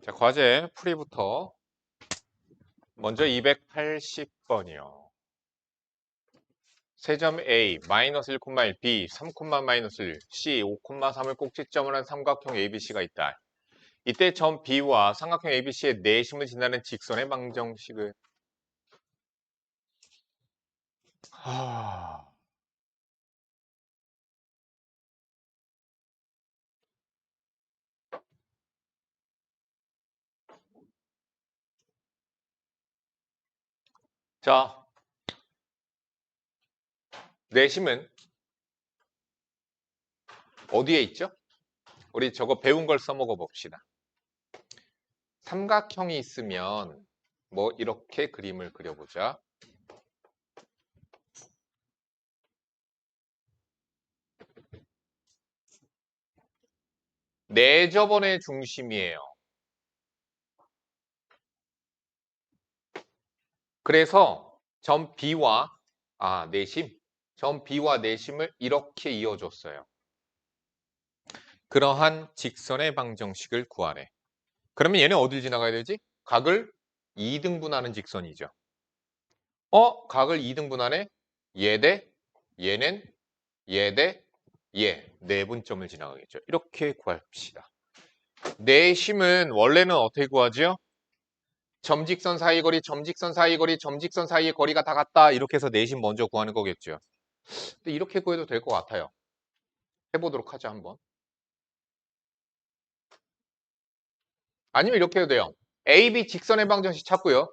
자, 과제 풀이부터 먼저 280번이요. 세점 A, 마이너스 1,1, B, 3, 마이너스 1, C, 5, 3을 꼭지점으로 한 삼각형 ABC가 있다. 이때 점 B와 삼각형 ABC의 내심을 지나는 직선의 방정식을 하... 자, 내심은 어디에 있죠? 우리 저거 배운 걸 써먹어 봅시다. 삼각형이 있으면 뭐 이렇게 그림을 그려보자. 내저번의 중심이에요. 그래서 점 B와 내심, 점 B와 내심을 이렇게 이어줬어요. 그러한 직선의 방정식을 구하래. 그러면 얘는 어딜 지나가야 되지? 각을 2등분하는 직선이죠. 각을 2등분하네? 얘 대 얘는 얘 대 얘. 내분점을 지나가겠죠. 이렇게 구합시다. 내심은 원래는 어떻게 구하죠? 점직선 사이 거리, 점직선 사이 거리, 점직선 사이의 거리가 다 같다. 이렇게 해서 내심 먼저 구하는 거겠죠. 근데 이렇게 구해도 될 것 같아요. 해보도록 하죠, 한번. 아니면 이렇게 해도 돼요. AB 직선의 방정식 찾고요.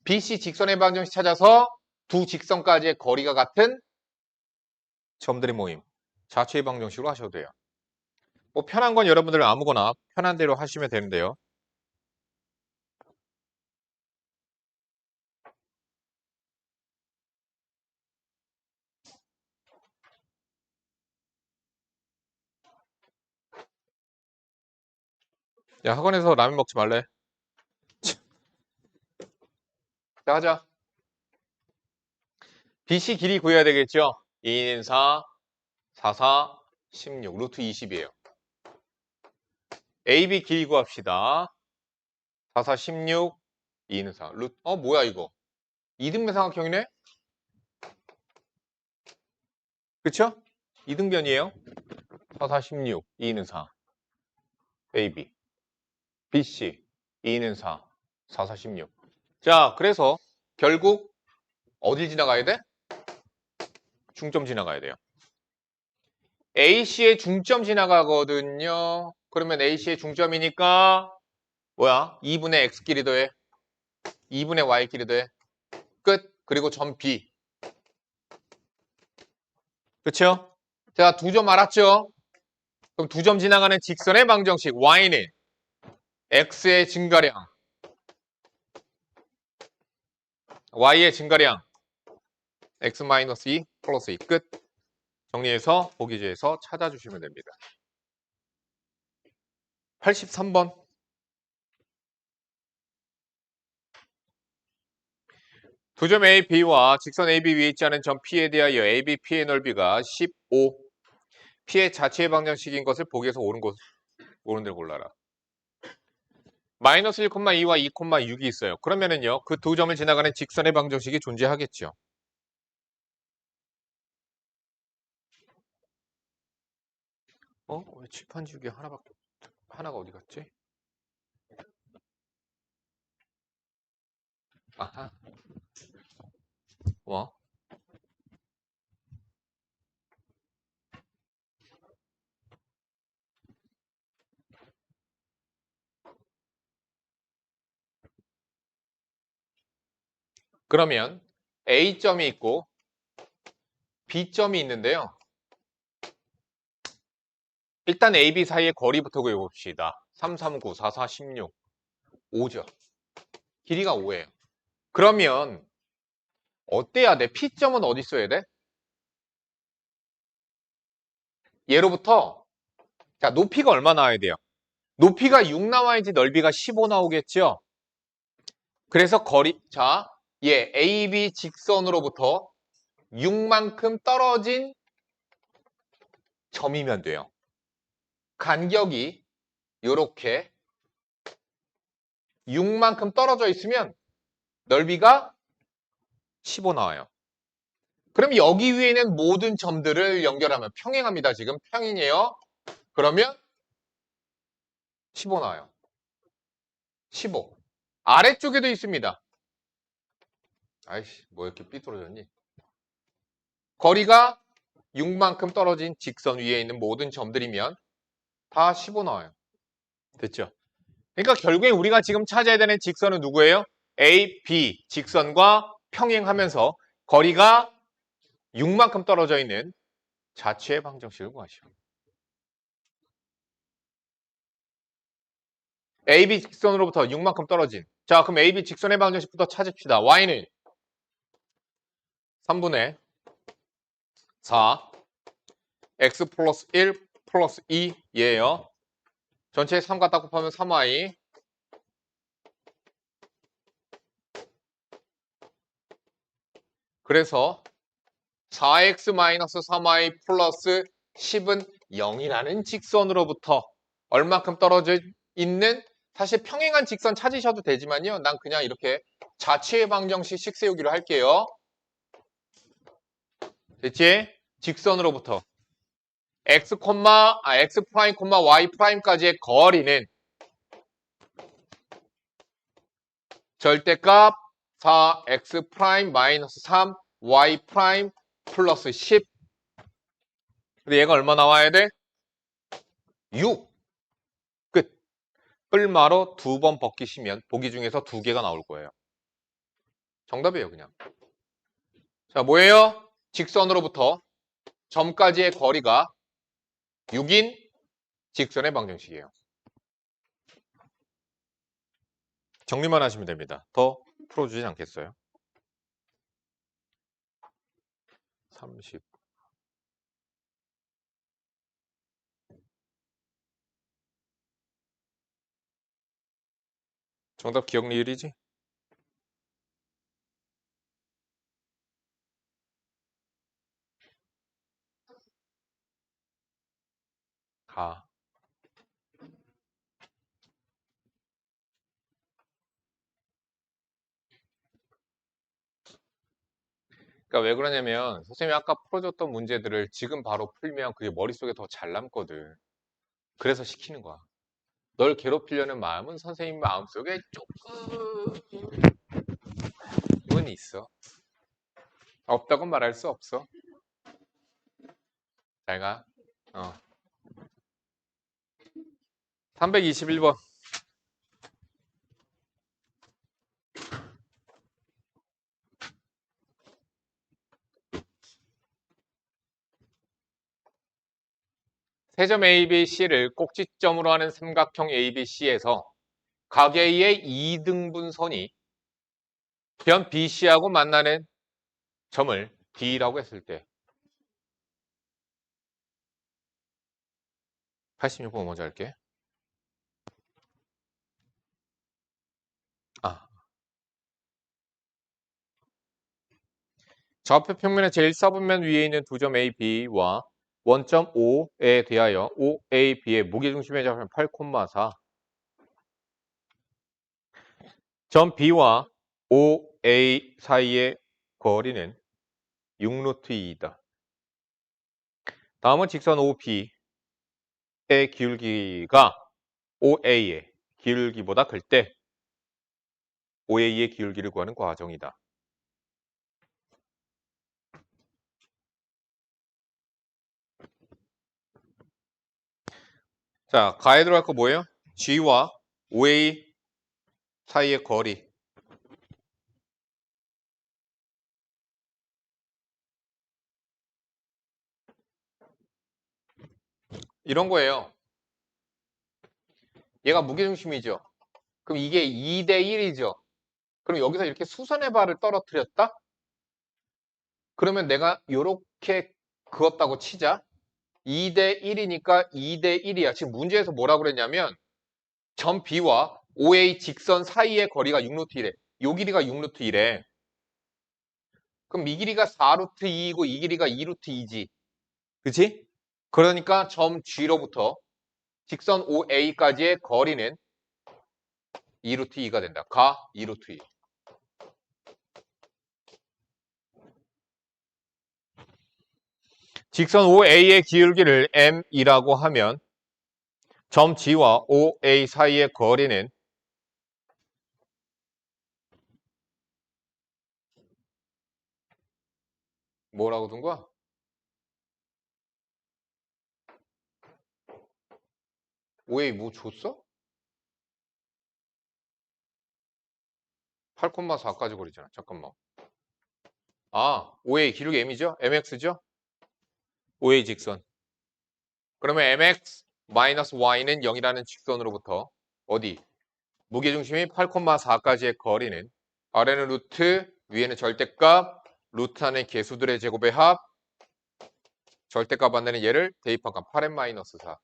BC 직선의 방정식 찾아서 두 직선까지의 거리가 같은 점들의 모임. 자체의 방정식으로 하셔도 돼요. 뭐 편한 건 여러분들 아무거나 편한 대로 하시면 되는데요. 야, 학원에서 라면 먹지 말래. 자, 하자. BC 길이 구해야 되겠죠? 2인 4, 4, 4, 16, 루트 20이에요. AB 길이 구합시다. 4, 4, 16, 2는 4. 뭐야 이거? 이등변 삼각형이네? 그쵸? 이등변이에요. 4, 4, 16, 2는 4. AB. BC. 2는 4. 4, 4, 16. 자, 그래서 결국 어딜 지나가야 돼? 중점 지나가야 돼요. AC의 중점 지나가거든요. 그러면 AC의 중점이니까 뭐야? 2분의 X끼리 더해. 2분의 Y끼리 더해. 끝. 그리고 점 B. 그쵸? 자, 두 점 알았죠? 그럼 두 점 지나가는 직선의 방정식 Y는 X의 증가량, Y의 증가량 X-2 플러스 2 끝. 정리해서 보기지에서 찾아주시면 됩니다. 83번. 두 점 A, B와 직선 AB 위에 있지 않은 점 P에 대하여 AB, P의 넓이가 15, P의 자체의 방정식인 것을 보기에서 옳은 데를 골라라. 마이너스 1,2와 2,6이 있어요. 그러면은요, 그 두 점을 지나가는 직선의 방정식이 존재하겠죠. 왜 칠판 지우개 하나가 어디 갔지? 아하. 뭐? 그러면 A점이 있고 B점이 있는데요. 일단 A, B 사이의 거리부터 구해봅시다. 3, 3, 9, 4, 4, 16, 5죠. 길이가 5예요. 그러면 어때야 돼? P점은 어디 있어야 돼? 예로부터 자 높이가 얼마 나와야 돼요? 높이가 6 나와야지 넓이가 15 나오겠죠? 그래서 AB 직선으로부터 6만큼 떨어진 점이면 돼요. 간격이 요렇게 6만큼 떨어져 있으면 넓이가 15 나와요. 그럼 여기 위에 있는 모든 점들을 연결하면 평행합니다. 지금 평행이에요. 그러면 15 나와요. 15. 아래쪽에도 있습니다. 아이씨, 뭐 이렇게 삐뚤어졌니? 거리가 6만큼 떨어진 직선 위에 있는 모든 점들이면 다 15 나와요. 됐죠? 그러니까 결국에 우리가 지금 찾아야 되는 직선은 누구예요? A, B 직선과 평행하면서 거리가 6만큼 떨어져 있는 자취의 방정식을 구하시오. AB 직선으로부터 6만큼 떨어진. 자, 그럼 AB 직선의 방정식부터 찾읍시다. Y는 3분의 4 X 플러스 1 플러스 2예요. 전체에 3 갖다 곱하면 3Y. 그래서 4X 마이너스 3Y 플러스 10은 0이라는 직선으로부터 얼마큼 떨어져 있는, 사실 평행한 직선 찾으셔도 되지만요. 난 그냥 이렇게 자취의 방정식 식 세우기로 할게요. 됐지? 직선으로부터 X 프라임, Y 프라임까지의 거리는 절대값 4X 프라임 마이너스 3 Y 프라임 플러스 10. 근데 얘가 얼마 나와야 돼? 6. 끝. 뿔마로 2번 벗기시면 보기 중에서 2개가 나올 거예요. 정답이에요, 그냥. 자, 뭐예요? 직선으로부터 점까지의 거리가 6인 직선의 방정식이에요. 정리만 하시면 됩니다. 더 풀어주진 않겠어요. 30. 정답 기억리을이지? 가. 그러니까 왜 그러냐면 선생님이 아까 풀어줬던 문제들을 지금 바로 풀면 그게 머릿속에 더 잘 남거든. 그래서 시키는 거야. 널 괴롭히려는 마음은 선생님 마음속에 조금은 있어. 없다고 말할 수 없어. 잘 가. 321번. 세점 ABC를 꼭지점으로 하는 삼각형 ABC에서 각 A의 2등분선이 변 BC하고 만나는 점을 D라고 했을 때 86번 먼저 할게. 좌표 평면의 제1사분면 위에 있는 두 점 A, B와 원점 O에 대하여 OA, B의 무게중심의 좌표는 8,4. 점 B와 OA 사이의 거리는 6루트 2이다. 다음은 직선 OB의 기울기가 OA의 기울기보다 클 때 OA의 기울기를 구하는 과정이다. 자, 가에 들어갈 거 뭐예요? G와 OA 사이의 거리. 이런 거예요. 얘가 무게중심이죠. 그럼 이게 2대 1이죠. 그럼 여기서 이렇게 수선의 발을 떨어뜨렸다? 그러면 내가 이렇게 그었다고 치자. 2대 1이니까 2대 1이야. 지금 문제에서 뭐라고 그랬냐면 점 B와 OA 직선 사이의 거리가 6루트 1에 요 길이가 6루트 1에 그럼 이 길이가 4루트 2이고 이 길이가 2루트 2지. 그치? 그러니까 점 G로부터 직선 OA까지의 거리는 2루트 2가 된다. 가 2루트 2. 직선 OA의 기울기를 M이라고 하면 점 G와 OA 사이의 거리는 뭐라고 둔 거야? OA 뭐 줬어? 8,4까지 거리잖아. 잠깐만. 아, OA 기울기 M이죠? MX죠? OA 직선. 그러면 MX 마이너스 Y는 0이라는 직선으로부터 어디? 무게중심이 8,4까지의 거리는 아래는 루트, 위에는 절대값, 루트 안에 개수들의 제곱의 합, 절대값 안 되는 얘를 대입한 값 8n-4.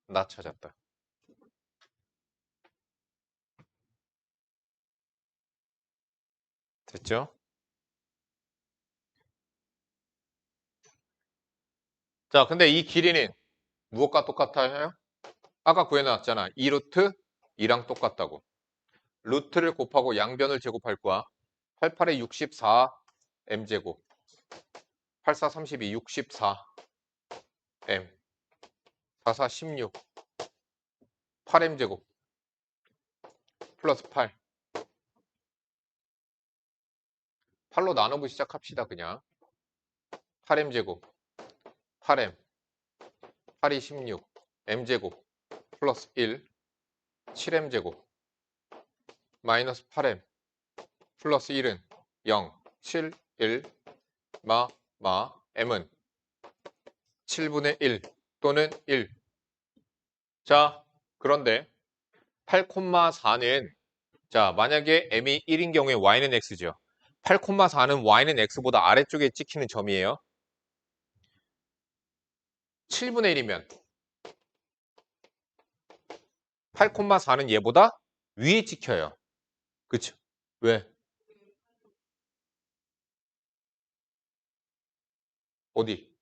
나 찾았다. 됐죠? 자, 근데 이 길이는 무엇과 똑같아요? 아까 구해놨잖아. 2루트 2랑 똑같다고. 루트를 곱하고 양변을 제곱할 거야. 88에 64 m제곱 84 32 64 m 44 16 8m제곱 플러스 8 8로 나누고 시작합시다. 그냥 8m제곱 8m 8이 16 m제곱 플러스 1 7m제곱 마이너스 8m 플러스 1은 0 7 1 m은 7분의 1 또는 1. 자, 그런데 8,4는 자, 만약에 m이 1인 경우에 y는 x죠. 8,4는 y는 x보다 아래쪽에 찍히는 점이에요. 7분의 1이면 8,4는 얘보다 위에 찍혀요. 그쵸? 왜? 어디?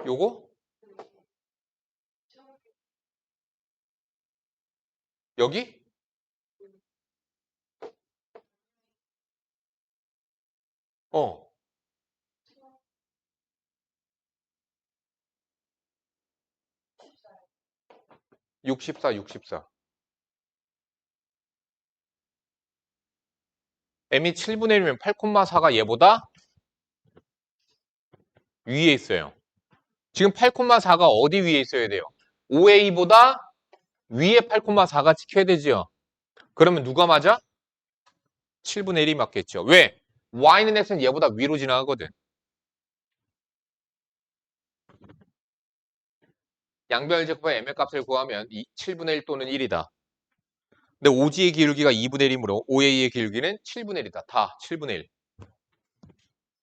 요거? 여기? 어. 64, 64. m이 7분의 1이면 8,4가 얘보다 위에 있어요. 지금 8,4가 어디 위에 있어야 돼요? OA보다 위에 8,4가 찍혀야 되죠. 그러면 누가 맞아? 7분의 1이 맞겠죠. 왜? y는 x는 얘보다 위로 지나가거든. 양변을 제곱해 m의 값을 구하면 7분의 1 또는 1이다. 근데 OG의 기울기가 2분의 1이므로 OA의 기울기는 7분의 1이다. 다 7분의 1.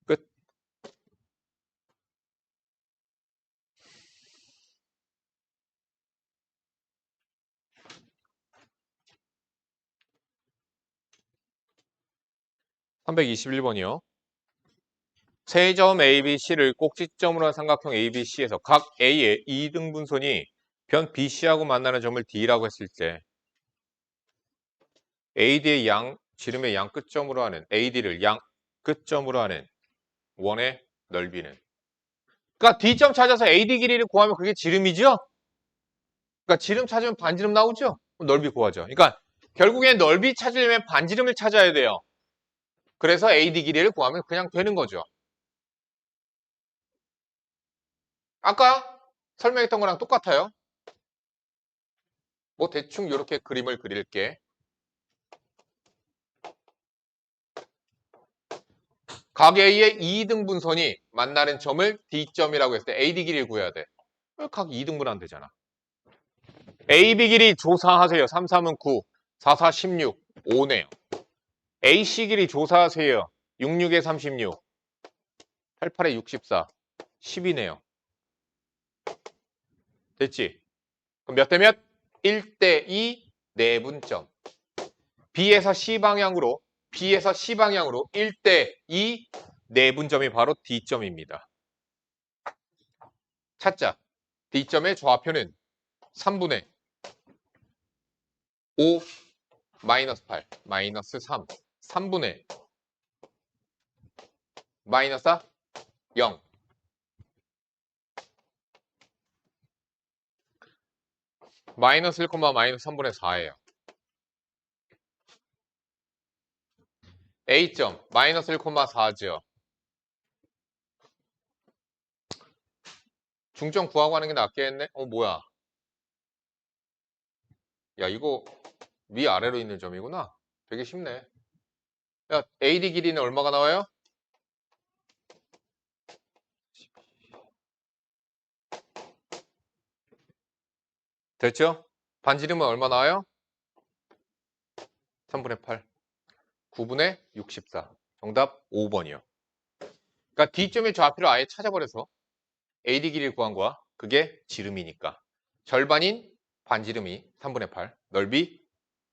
끝. (321번이요) 세 점 ABC를 꼭지점으로 한 삼각형 ABC에서 각 A의 2등분선이 변 BC하고 만나는 점을 D라고 했을 때 AD의 지름의 양 끝점으로 하는 AD를 양 끝점으로 하는 원의 넓이는 그러니까 D점 찾아서 AD 길이를 구하면 그게 지름이죠? 그러니까 지름 찾으면 반지름 나오죠? 넓이 구하죠. 그러니까 결국엔 넓이 찾으려면 반지름을 찾아야 돼요. 그래서 AD 길이를 구하면 그냥 되는 거죠. 아까 설명했던 거랑 똑같아요. 뭐 대충 이렇게 그림을 그릴게. 각 A의 2등분선이 만나는 점을 D점이라고 했을 때 AD 길이를 구해야 돼. 각 2등분 안 되잖아. AB 길이 조사하세요. 3, 3은 9, 4, 4, 16, 5네요. AC 길이 조사하세요. 6, 6에 36, 8, 8에 64, 10이네요. 됐지? 그럼 몇 대 몇? 1대 2 내분점. B에서 C 방향으로 1대 2 내분점이 바로 D점입니다. 찾자. D점의 좌표는 3분의 5 마이너스 8 마이너스 3 3분의 마이너스 4 0 마이너스 1, 마이너스 3분의 4예요. A점 마이너스 1, 4죠. 중점 구하고 하는 게 낫겠네? 뭐야. 야, 이거 위아래로 있는 점이구나. 되게 쉽네. 야, AD 길이는 얼마가 나와요? 됐죠? 반지름은 얼마 나와요? 3분의 8. 9분의 64. 정답 5번이요. 그러니까 D점의 좌표를 아예 찾아버려서 AD 길이를 구한 거야. 그게 지름이니까. 절반인 반지름이 3분의 8, 넓이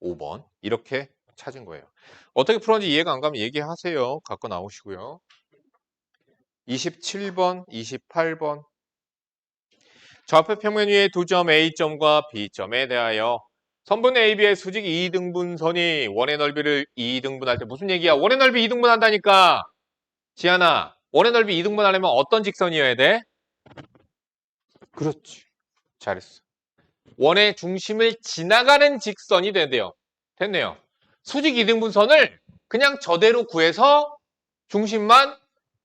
5번. 이렇게 찾은 거예요. 어떻게 풀었는지 이해가 안 가면 얘기하세요. 갖고 나오시고요. 27번, 28번. 좌표 평면 위에 두 점 A점과 B점에 대하여 선분 AB의 수직 2등분선이 원의 넓이를 2등분할 때 무슨 얘기야? 원의 넓이 2등분한다니까. 지안아, 원의 넓이 2등분하려면 어떤 직선이어야 돼? 그렇지. 잘했어. 원의 중심을 지나가는 직선이 된대요. 됐네요. 수직 2등분선을 그냥 저대로 구해서 중심만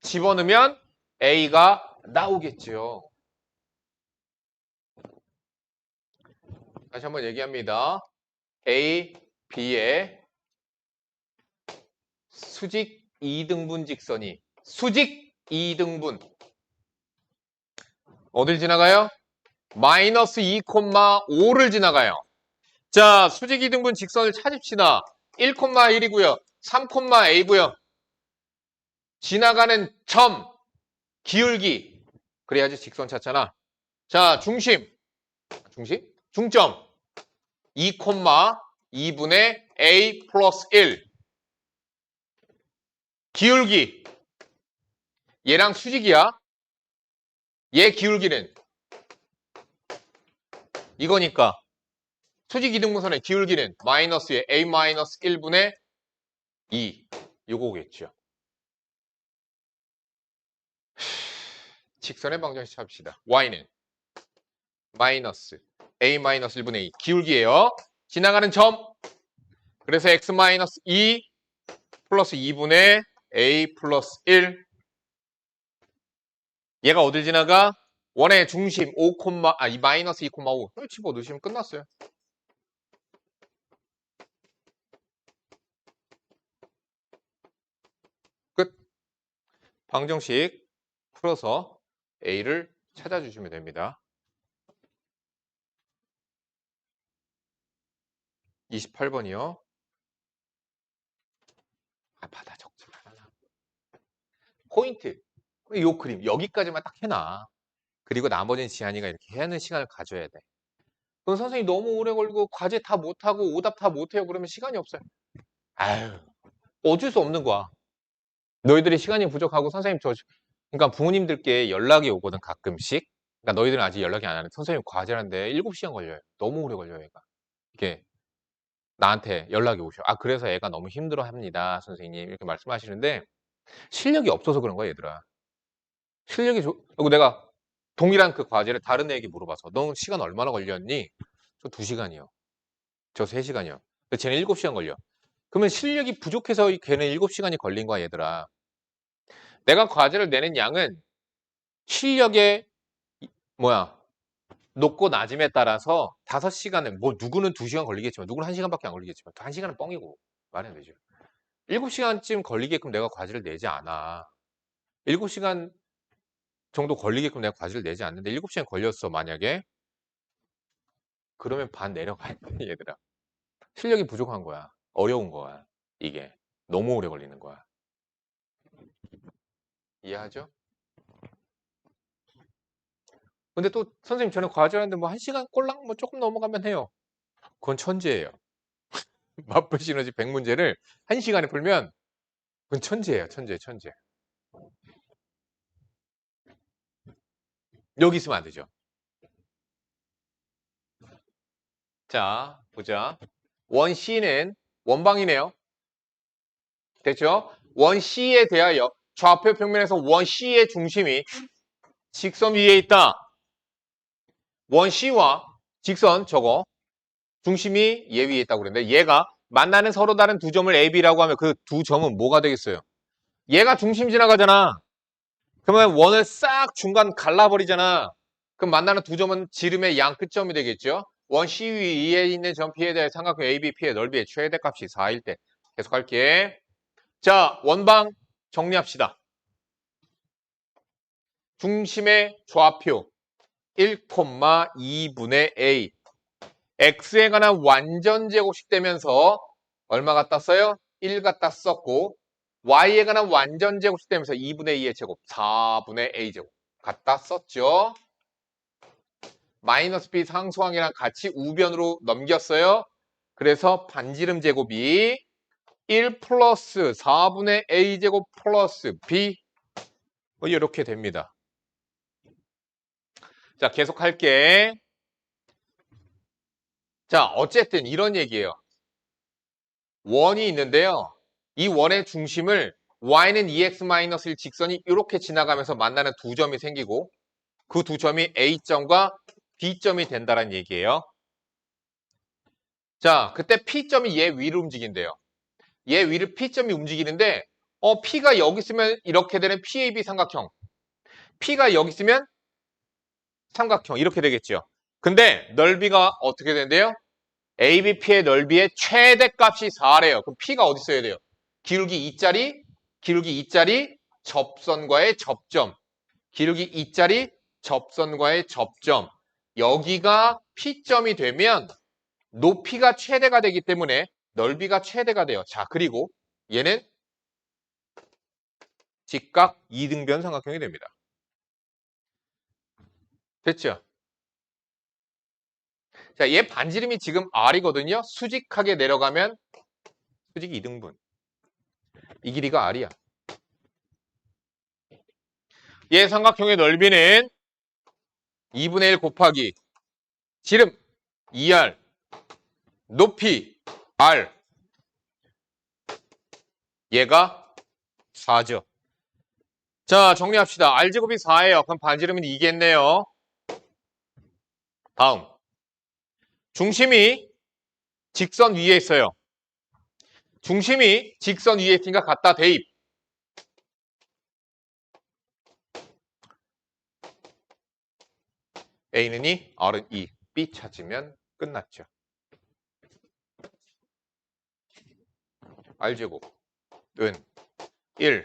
집어넣으면 A가 나오겠지요. 다시 한번 얘기합니다. A, B의 수직 2등분 직선이 수직 2등분 어딜 지나가요? 마이너스 2,5를 지나가요. 자, 수직 2등분 직선을 찾읍시다. 1,1이고요. 3,A고요. 지나가는 점, 기울기. 그래야지 직선 찾잖아. 자, 중심. 중점. 2,2분의 A 플러스 1. 기울기. 얘랑 수직이야. 얘 기울기는 이거니까. 수직 이등분선의 기울기는 마이너스의 A 마이너스 1분의 2. 요거겠죠. 직선의 방정식 찾읍시다. Y는 마이너스 A 마이너스 1분의 2. 기울기예요. 지나가는 점. 그래서 X 마이너스 2 플러스 2분의 A 플러스 1. 얘가 어딜 지나가? 원의 중심 5, 마이너스 2,5. 집어 넣으시면 끝났어요. 끝. 방정식 풀어서 A를 찾아주시면 됩니다. 28번이요. 받아 적지 말아라. 포인트. 요 그림 여기까지만 딱 해놔. 그리고 나머지는 지한이가 이렇게 하는 시간을 가져야 돼. 그럼 선생님 너무 오래 걸리고 과제 다 못하고 오답 다 못해요. 그러면 시간이 없어요. 아유, 어쩔 수 없는 거야. 너희들이 시간이 부족하고 선생님 그러니까 부모님들께 연락이 오거든 가끔씩. 그러니까 너희들은 아직 연락이 안 하는데 선생님 과제하는데 7시간 걸려요. 너무 오래 걸려요, 얘가. 이게 나한테 연락이 오셔. 그래서 애가 너무 힘들어 합니다, 선생님. 이렇게 말씀하시는데 실력이 없어서 그런 거야, 얘들아. 그리고 내가 동일한 그 과제를 다른 애에게 물어봐서 너 시간 얼마나 걸렸니? 저 2시간이요. 저 3시간이요. 쟤는 7시간 걸려. 그러면 실력이 부족해서 걔는 7시간이 걸린 거야, 얘들아. 내가 과제를 내는 양은 실력의 높고 낮음에 따라서 5시간은 누구는 2시간 걸리겠지만 누구는 1시간밖에 안 걸리겠지만 1시간은 뻥이고 말이 안 되죠. 7시간쯤 걸리게끔 내가 과제를 내지 않아. 7시간 정도 걸리게끔 내가 과제를 내지 않는데 7시간 걸렸어, 만약에. 그러면 반 내려가야 돼, 얘들아. 실력이 부족한 거야. 어려운 거야, 이게. 너무 오래 걸리는 거야. 이해하죠? 근데 또 선생님 저는 과제하는데 1시간 꼴랑 조금 넘어가면 해요. 그건 천재예요. 마플 시너지 100문제를 1시간에 풀면 그건 천재예요. 천재. 여기 있으면 안 되죠. 자, 보자. 원 C는 원방이네요. 됐죠? 원 C에 대하여 좌표 평면에서 원 C의 중심이 직선 위에 있다. 원 C와 직선 저거 중심이 얘 위에 있다고 그랬는데 얘가 만나는 서로 다른 두 점을 A, B라고 하면 그 두 점은 뭐가 되겠어요? 얘가 중심 지나가잖아. 그러면 원을 싹 중간 갈라버리잖아. 그럼 만나는 두 점은 지름의 양 끝점이 되겠죠? 원 C 위에 있는 점 P에 대해 삼각형 AB, P의 넓이의 최대값이 4일 때. 계속할게. 자, 원방 정리합시다. 중심의 좌표 1,2분의 A. X에 관한 완전 제곱식 되면서 얼마 갖다 써요? 1 갖다 썼고 Y에 관한 완전 제곱식 되면서 2분의 2의 제곱 4분의 A 제곱 갖다 썼죠. 마이너스 B 상수항이랑 같이 우변으로 넘겼어요. 그래서 반지름 제곱이 1 플러스 4분의 A 제곱 플러스 B 이렇게 됩니다. 자, 계속 할게. 자, 어쨌든 이런 얘기예요. 원이 있는데요. 이 원의 중심을 y는 2x-1 직선이 이렇게 지나가면서 만나는 두 점이 생기고 그 두 점이 A점과 B점이 된다는 얘기예요. 자, 그때 P점이 얘 위를 움직인대요. 얘 위를 P점이 움직이는데 P가 여기 있으면 이렇게 되는 PAB 삼각형. P가 여기 있으면 삼각형 이렇게 되겠죠. 근데 넓이가 어떻게 된대요? ABP의 넓이의 최대값이 4래요. 그럼 P가 어디 있어야 돼요? 기울기 2짜리 접선과의 접점. 기울기 2짜리 접선과의 접점. 여기가 P점이 되면 높이가 최대가 되기 때문에 넓이가 최대가 돼요. 자, 그리고 얘는 직각 이등변 삼각형이 됩니다. 됐죠? 자, 얘 반지름이 지금 R이거든요. 수직하게 내려가면 수직 이등분. 이 길이가 R이야. 얘 삼각형의 넓이는 2분의 1 곱하기 지름 2R 높이 R 얘가 4죠. 자, 정리합시다. R제곱이 4예요. 그럼 반지름은 2겠네요. 다음 중심이 직선 위에 있어요. 중심이 직선 위에 있으니까 갖다 대입. A는 2, R은 2. B 찾으면 끝났죠. R제곱은 1,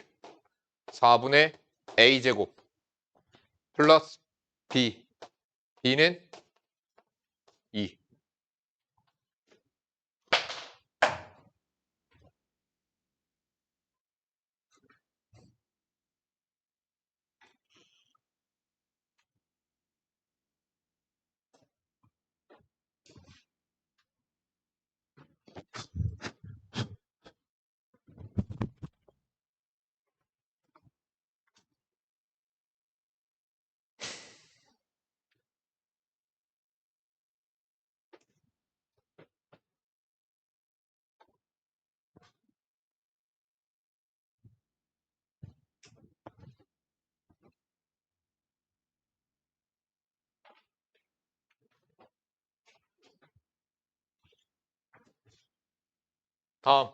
4분의 A제곱 플러스 B. B는 2. 다음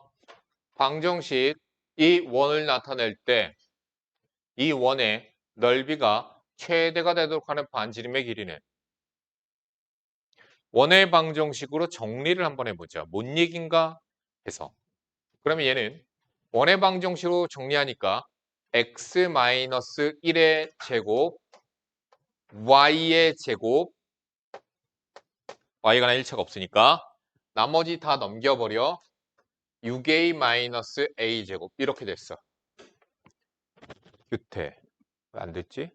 방정식 이 원을 나타낼 때 이 원의 넓이가 최대가 되도록 하는 반지름의 길이는 원의 방정식으로 정리를 한번 해보자. 뭔 얘긴가 해서. 그러면 얘는 원의 방정식으로 정리하니까 x-1의 제곱 y의 제곱 y가 나 1차가 없으니까 나머지 다 넘겨버려 6a-a 제곱 이렇게 됐어. 규태 왜 안 됐지?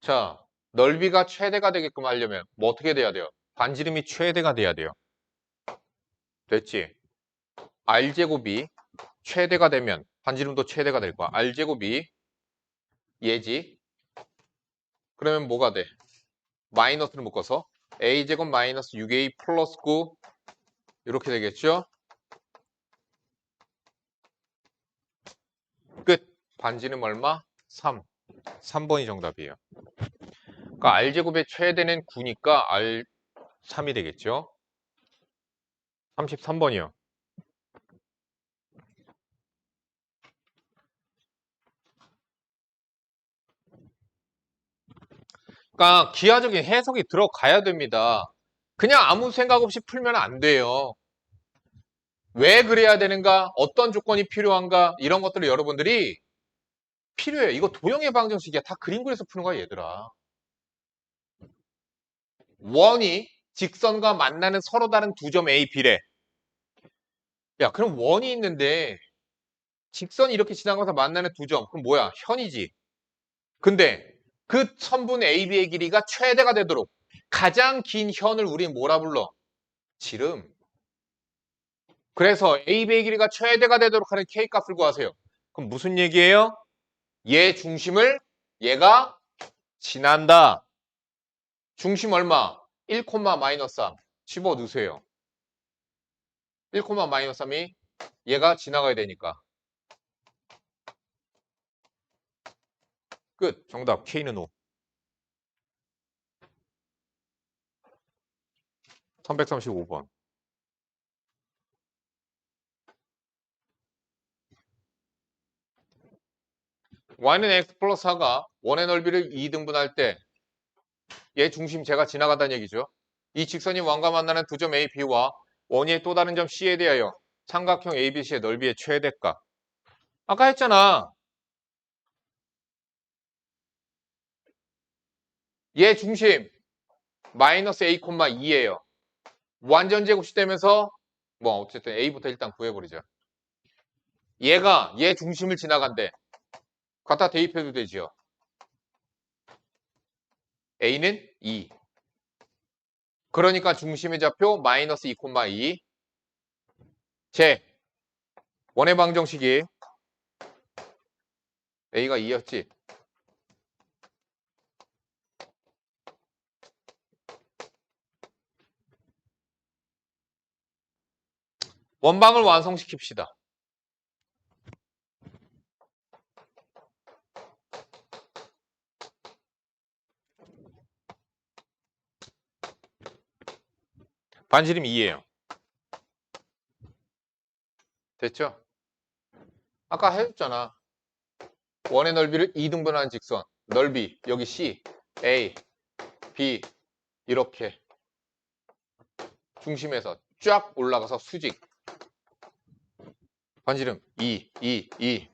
자, 넓이가 최대가 되게끔 하려면 뭐 어떻게 돼야 돼요? 반지름이 최대가 돼야 돼요. 됐지? R제곱이 최대가 되면 반지름도 최대가 될 거야. R제곱이 얘지. 그러면 뭐가 돼? 마이너스를 묶어서 a제곱 마이너스 6a 플러스 9 이렇게 되겠죠? 끝. 반지름 얼마? 3. 3번이 정답이에요. 그러니까 r제곱의 최대는 9니까 r3이 되겠죠? 33번이요. 그러니까 기하적인 해석이 들어가야 됩니다. 그냥 아무 생각 없이 풀면 안 돼요. 왜 그래야 되는가? 어떤 조건이 필요한가? 이런 것들을 여러분들이 필요해요. 이거 도형의 방정식이야. 다 그림 그려서 푸는 거야, 얘들아. 원이 직선과 만나는 서로 다른 두 점 A, B래. 야, 그럼 원이 있는데 직선이 이렇게 지나가면서 만나는 두 점. 그럼 뭐야? 현이지. 근데 그 선분 AB의 길이가 최대가 되도록 가장 긴 현을 우리 뭐라 불러? 지름. 그래서 AB의 길이가 최대가 되도록 하는 K값을 구하세요. 그럼 무슨 얘기예요? 얘 중심을 얘가 지난다. 중심 얼마? 1, 마이너스 3. 집어 넣으세요. 1, 마이너스 3이 얘가 지나가야 되니까. 끝. 정답. K는 5. 335번. y는 x 플러스 4가 원의 넓이를 2등분할 때 얘 중심 제가 지나가다는 얘기죠. 이 직선이 원과 만나는 두 점 A, B와 원위의 또 다른 점 C에 대하여 삼각형 ABC의 넓이의 최대값. 아까 했잖아. 얘 중심 마이너스 A, 2예요. 완전 제곱식 되면서 뭐 어쨌든 A부터 일단 구해버리죠. 얘가 얘 중심을 지나간대. 갖다 대입해도 되죠. A는 2. 그러니까 중심의 좌표 마이너스 2, 2. 제 원의 방정식이 A가 2였지. 원방을 완성시킵시다. 반지름 2예요. 됐죠? 아까 해줬잖아. 원의 넓이를 2등분하는 직선. 넓이 여기 C, A, B 이렇게 중심에서 쫙 올라가서 수직. 반지름 2, 2, 2.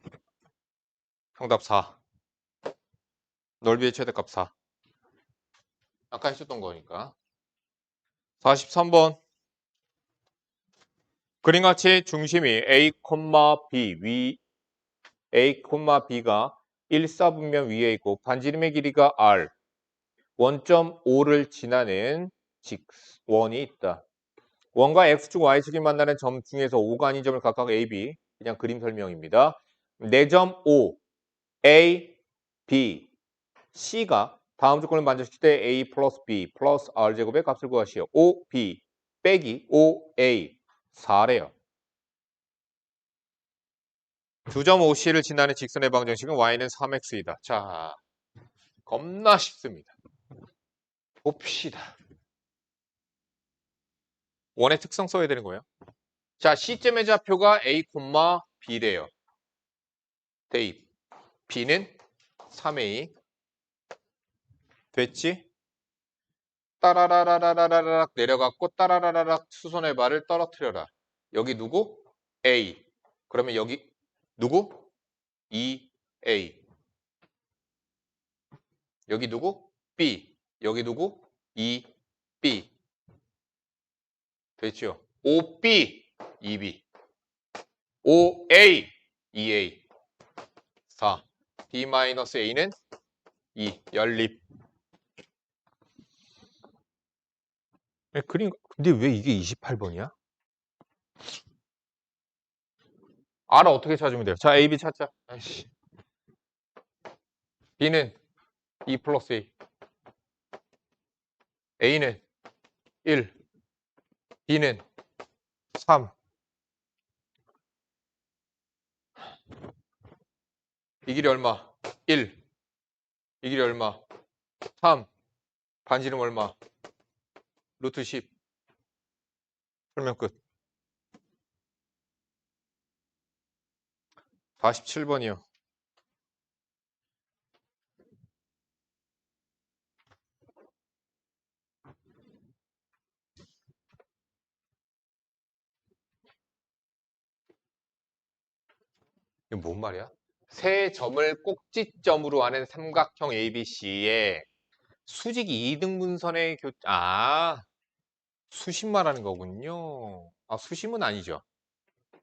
정답 4. 넓이의 최대값 4. 아까 해줬던 거니까. 43번. 그림같이 중심이 A, B, A, B가 1, 4분면 위에 있고 반지름의 길이가 R, 원점 O를 지나는 직원이 있다. 원과 X축, Y축이 만나는 점 중에서 O가 아닌 점을 각각 A, B, 그냥 그림 설명입니다. 4점 O, A, B, C가 다음 조건을 만족시킬 때 A 플러스 B 플러스 R제곱의 값을 구하시오. O, B 빼기 O, A 4래요. 2점 OC를 지나는 직선의 방정식은 Y는 3X이다. 자, 겁나 쉽습니다. 봅시다. 원의 특성 써야 되는 거예요. 자, C점의 좌표가 A, B래요. 대입. B는 3A. 됐지? 따라라라라라락 내려갔고 따라라라락 수선의 발을 떨어뜨려라. 여기 누구? A. 그러면 여기 누구? 2A. 여기 누구? B. 여기 누구? 2B. 됐죠? OB, 2B. OA, 2A. 4. D-A는 2. 연립. 그림, 근데 왜 이게 28번이야? 알아 어떻게 찾으면 돼요? 자, A, B 찾자. 아이씨. B는 2 플러스 A. A는 1. B는 3. 이 길이 얼마? 1. 이 길이 얼마? 3. 반지름 얼마? 루트 10. 설명 끝. 47번이요. 이거 뭔 말이야? 세 점을 꼭지점으로 하는 삼각형 ABC에 수직이 2등분선의 수심 말하는 거군요. 수심은 아니죠.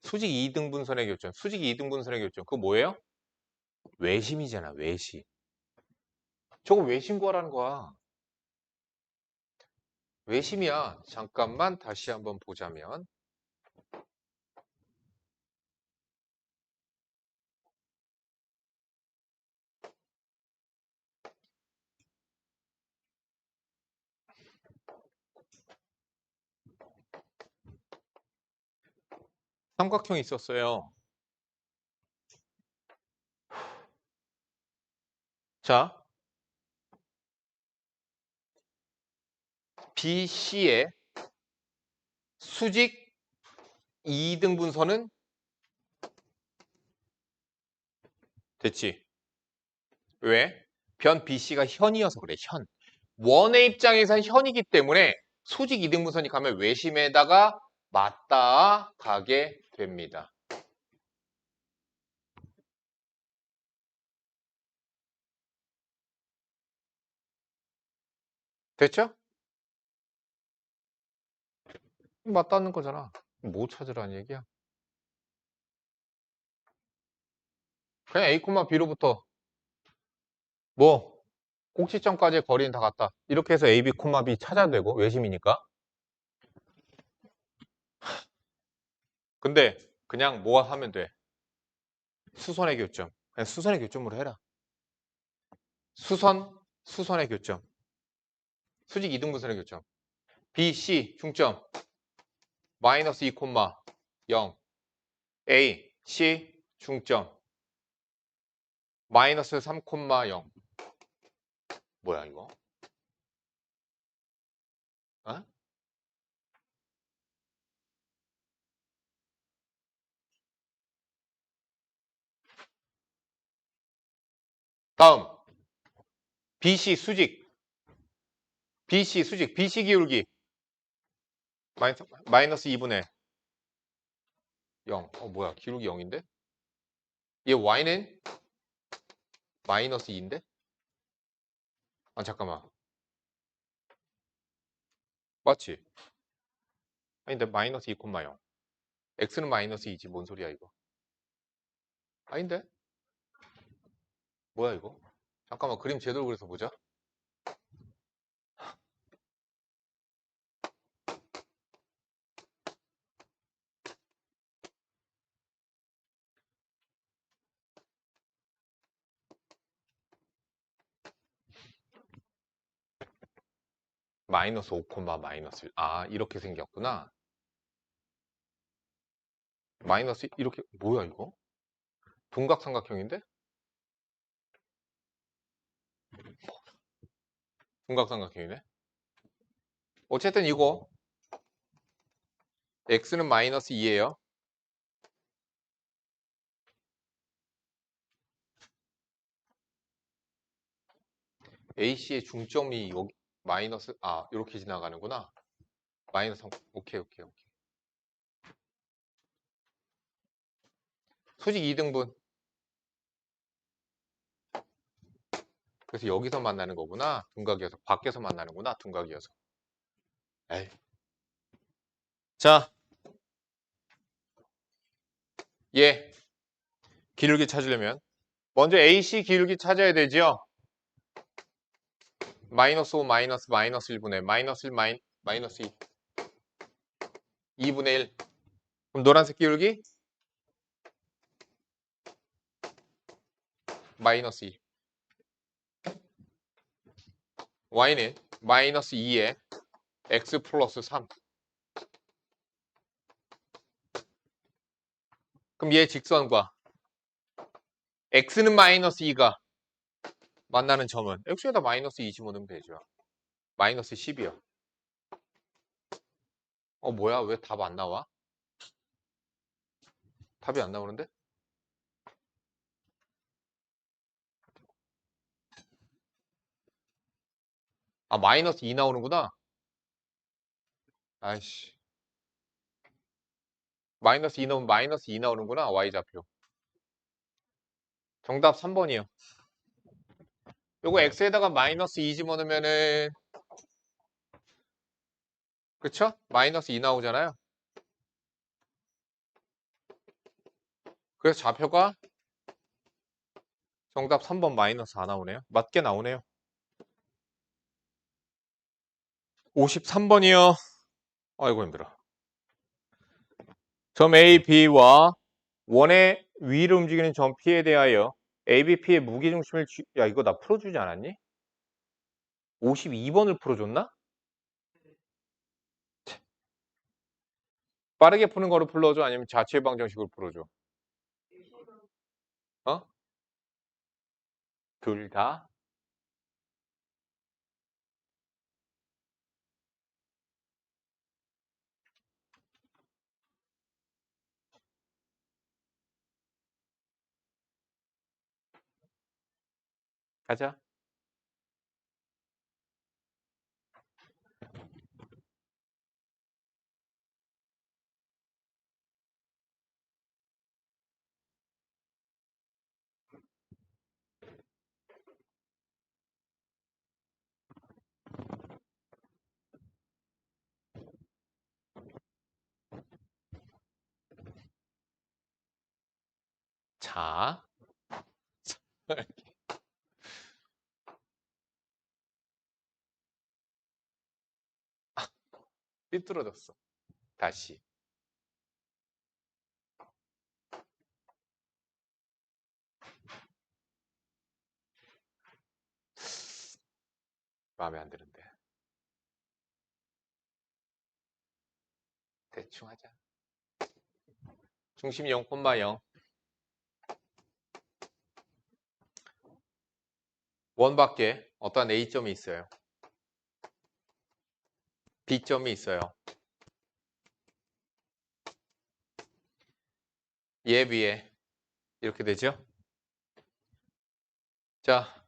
수직 2등분선의 교점. 수직 2등분선의 교점. 그거 뭐예요? 외심이잖아, 외심. 저거 외심 구하라는 거야. 외심이야. 잠깐만 다시 한번 보자면. 삼각형이 있었어요. 자, BC의 수직 2등분선은 됐지. 왜? 변 BC가 현이어서 그래, 현. 원의 입장에선 현이기 때문에 수직 2등분선이 가면 외심에다가 맞닿아 가게 됩니다. 됐죠? 맞닿는 거잖아. 뭐 찾으라는 얘기야? 그냥 A, B로부터 뭐 꼭지점까지의 거리는 다 같다. 이렇게 해서 A, B, B 찾아야 되고 외심이니까. 근데 그냥 뭐 하면 돼? 수선의 교점. 그냥 수선의 교점으로 해라. 수선의 교점. 수직 2등분선의 교점. B, C 중점 마이너스 2, 0. A, C 중점 마이너스 3, 0. 뭐야 이거? 어? 다음 BC 수직 BC 기울기 마이너스 2분의 0. 뭐야 기울기 0인데? 얘 Y는 마이너스 2인데? 잠깐만. 맞지? 아닌데 마이너스 2, 0. X는 마이너스 2지 뭔 소리야 이거? 아닌데? 뭐야 이거? 잠깐만 그림 제대로 그려서 보자. 마이너스 5, 마이너스 1. 이렇게 생겼구나. 마이너스 이렇게 뭐야 이거? 동각삼각형인데? 동각삼각형이네. 어쨌든 이거 X는 마이너스 2예요. AC의 중점이 여기 마이너스 이렇게 지나가는구나. 마이너스 3. 오케이. 수직 2등분. 그래서 여기서 만나는 거구나. 둔각이어서. 밖에서 만나는구나. 둔각이어서. 에이. 자, 얘 기울기 찾으려면 먼저 AC 기울기 찾아야 되죠. 마이너스 5 마이너스 1분의 마이너스 1 마이너스 2 2분의 1. 그럼 노란색 기울기 마이너스 2. y는 마이너스 2에 x 플러스 3. 그럼 얘 직선과 x는 마이너스 2가 만나는 점은 x에다 마이너스 2 집어넣으면 되죠. 마이너스 10이요. 뭐야? 왜 답 안 나와? 답이 안 나오는데? 아, 마이너스 2 나오는구나. 아이씨. 마이너스 2 나오면 마이너스 2 나오는구나. y좌표. 정답 3번이요. 요거 x에다가 마이너스 2 집어넣으면은 그쵸? 마이너스 2 나오잖아요. 그래서 좌표가 정답 3번 마이너스 4 나오네요. 맞게 나오네요. 53번이요. 아이고 힘들어. 점 A, B와 원의 위를 움직이는 점 P에 대하여 A, B, P의 무게중심을 야 이거 나 풀어주지 않았니? 52번을 풀어줬나? 빠르게 푸는 거로 풀어줘? 아니면 자체 방정식으로 풀어줘? 어? 둘 다? 가자. 자. 삐뚤어졌어. 다시. 마음에 안 드는데. 대충 하자. 중심 0,0. 원 밖에 어떠한 A점이 있어요. B점이 있어요. 얘 비에 이렇게 되죠? 자,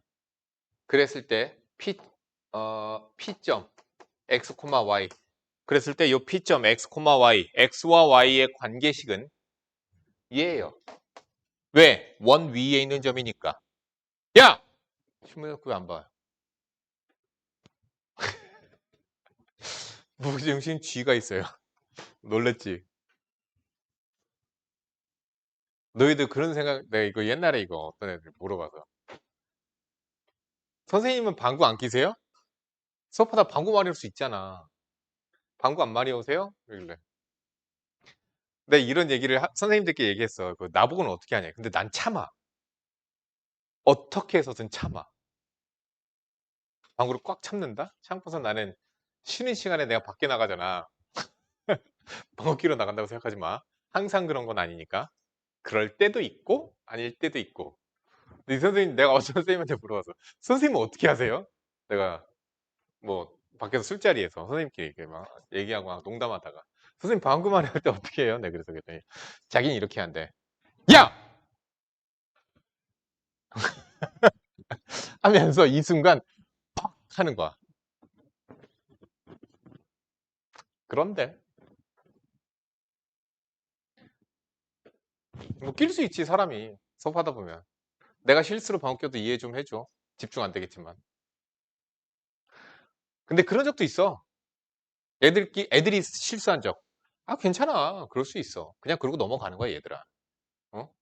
그랬을 때 P점 X, Y. 그랬을 때 이 P점 X, Y, X와 Y의 관계식은 얘예요. 왜? 원 위에 있는 점이니까. 야! 신문석 왜안 봐요? 무게중심 G가 있어요. 놀랬지? 너희들 그런 생각, 내가 이거 옛날에 이거 어떤 애들 물어봐서. 선생님은 방구 안 끼세요? 수업하다 방구 마려울 수 있잖아. 방구 안 마려우세요? 이러길래. 내가 이런 얘기를 선생님들께 얘기했어. 나보고는 어떻게 하냐. 근데 난 참아. 어떻게 해서든 참아. 방구를 꽉 참는다? 참고서 나는 쉬는 시간에 내가 밖에 나가잖아. 방구 끼러 나간다고 생각하지 마. 항상 그런 건 아니니까. 그럴 때도 있고 아닐 때도 있고. 근데 이 선생님 내가 어떤 선생님한테 물어봤어. 선생님은 어떻게 하세요? 내가 뭐 밖에서 술자리에서 선생님끼리 이렇게 막 얘기하고 막 농담하다가 선생님 방구만 할 때 어떻게 해요? 네 그래서 그랬더니 자기는 이렇게 한대. 야! 하면서 이 순간 팍 하는 거야. 그런데 뭐 낄 수 있지 사람이 수업하다 보면. 내가 실수로 방귀 껴도 이해 좀 해줘. 집중 안 되겠지만. 근데 그런 적도 있어. 애들이 실수한 적. 아 괜찮아. 그럴 수 있어. 그냥 그러고 넘어가는 거야 얘들아.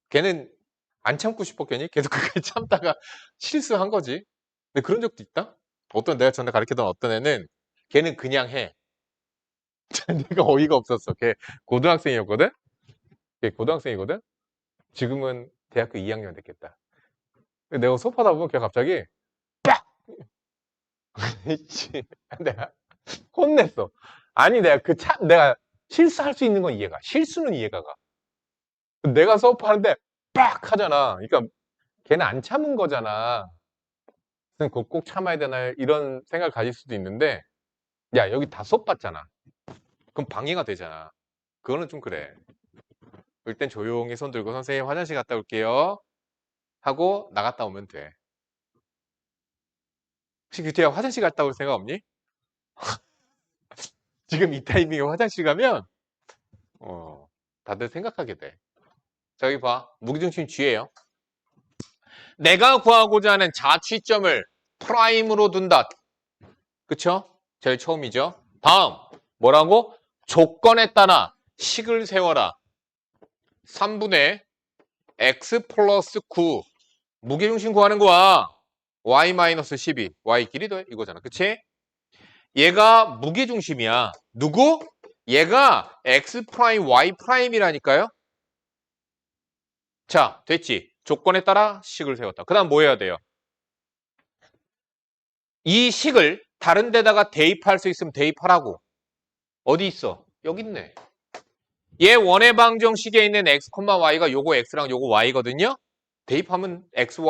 걔는 안 참고 싶었겠니? 계속 그렇게 참다가 실수한 거지. 근데 그런 적도 있다? 내가 전에 가르치던 어떤 애는 걔는 그냥 해. 내가 어이가 없었어. 걔 고등학생이었거든? 걔 고등학생이거든? 지금은 대학교 2학년 됐겠다. 근데 내가 수업하다 보면 걔 갑자기 내가 혼냈어. 아니, 내가 실수할 수 있는 건 이해가. 실수는 이해가 가. 내가 수업하는데 빡 하잖아. 그러니까 걔는 안 참은 거잖아. 그거 꼭 참아야 되나 이런 생각을 가질 수도 있는데, 야, 여기 다 수업 받잖아. 그럼 방해가 되잖아. 그거는 좀 그래. 그럴 땐 조용히 손 들고 선생님 화장실 갔다 올게요 하고 나갔다 오면 돼. 혹시 규태야 화장실 갔다 올 생각 없니? 지금 이 타이밍에 화장실 가면 다들 생각하게 돼. 자, 여기 봐. 무기중심 G예요. 내가 구하고자 하는 자취점을 프라임으로 둔다. 그쵸? 제일 처음이죠. 다음 뭐라고? 조건에 따라 식을 세워라. 3분의 x 플러스 9 무게중심 구하는 거야. y 마이너스 12 y끼리 더해 이거잖아. 그치? 얘가 무게중심이야. 누구? 얘가 x 프라임 y 프라임이라니까요. 자, 됐지? 조건에 따라 식을 세웠다. 그 다음 뭐 해야 돼요? 이 식을 다른 데다가 대입할 수 있으면 대입하라고. 어디 있어? 여기 있네. 얘 원의 방정식에 있는 x, y가 요거 x랑 요거 y거든요. 대입하면 x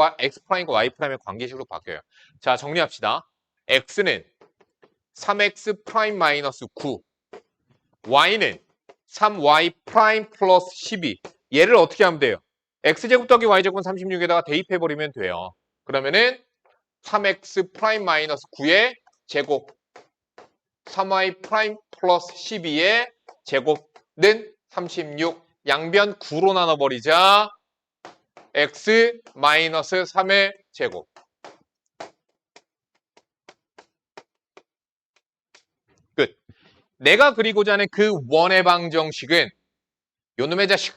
프라임과 y 프라임의 관계식으로 바뀌어요. 자, 정리합시다. x는 3x 프라임 마이너스 9, y는 3y 프라임 플러스 12. 얘를 어떻게 하면 돼요? x제곱 더하기 y제곱은 36에다가 대입해버리면 돼요. 그러면은 3x 프라임 마이너스 9의 제곱 3y 프라임 플러스 12의 제곱는 36. 양변 9로 나눠버리자. x 마이너스 3의 제곱. 끝. 내가 그리고자 하는 그 원의 방정식은 요놈의 자식.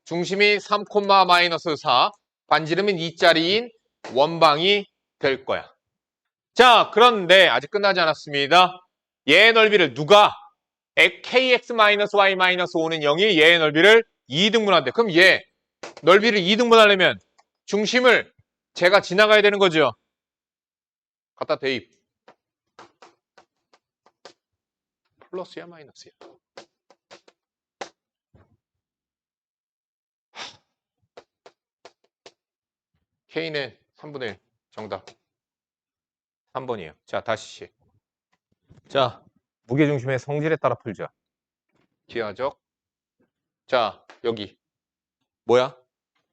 중심이 3, 마이너스 4. 반지름은 2짜리인 원방이 될 거야. 자, 그런데 아직 끝나지 않았습니다. 얘의 넓이를 누가 kx-y-5는 0이 얘의 넓이를 2등분한대. 그럼 얘 넓이를 2등분하려면 중심을 제가 지나가야 되는 거죠. 갖다 대입. 플러스야 마이너스야? K는 3분의 1. 정답. 3번이에요. 자, 다시. 자, 무게중심의 성질에 따라 풀자. 기하적. 자, 여기. 뭐야?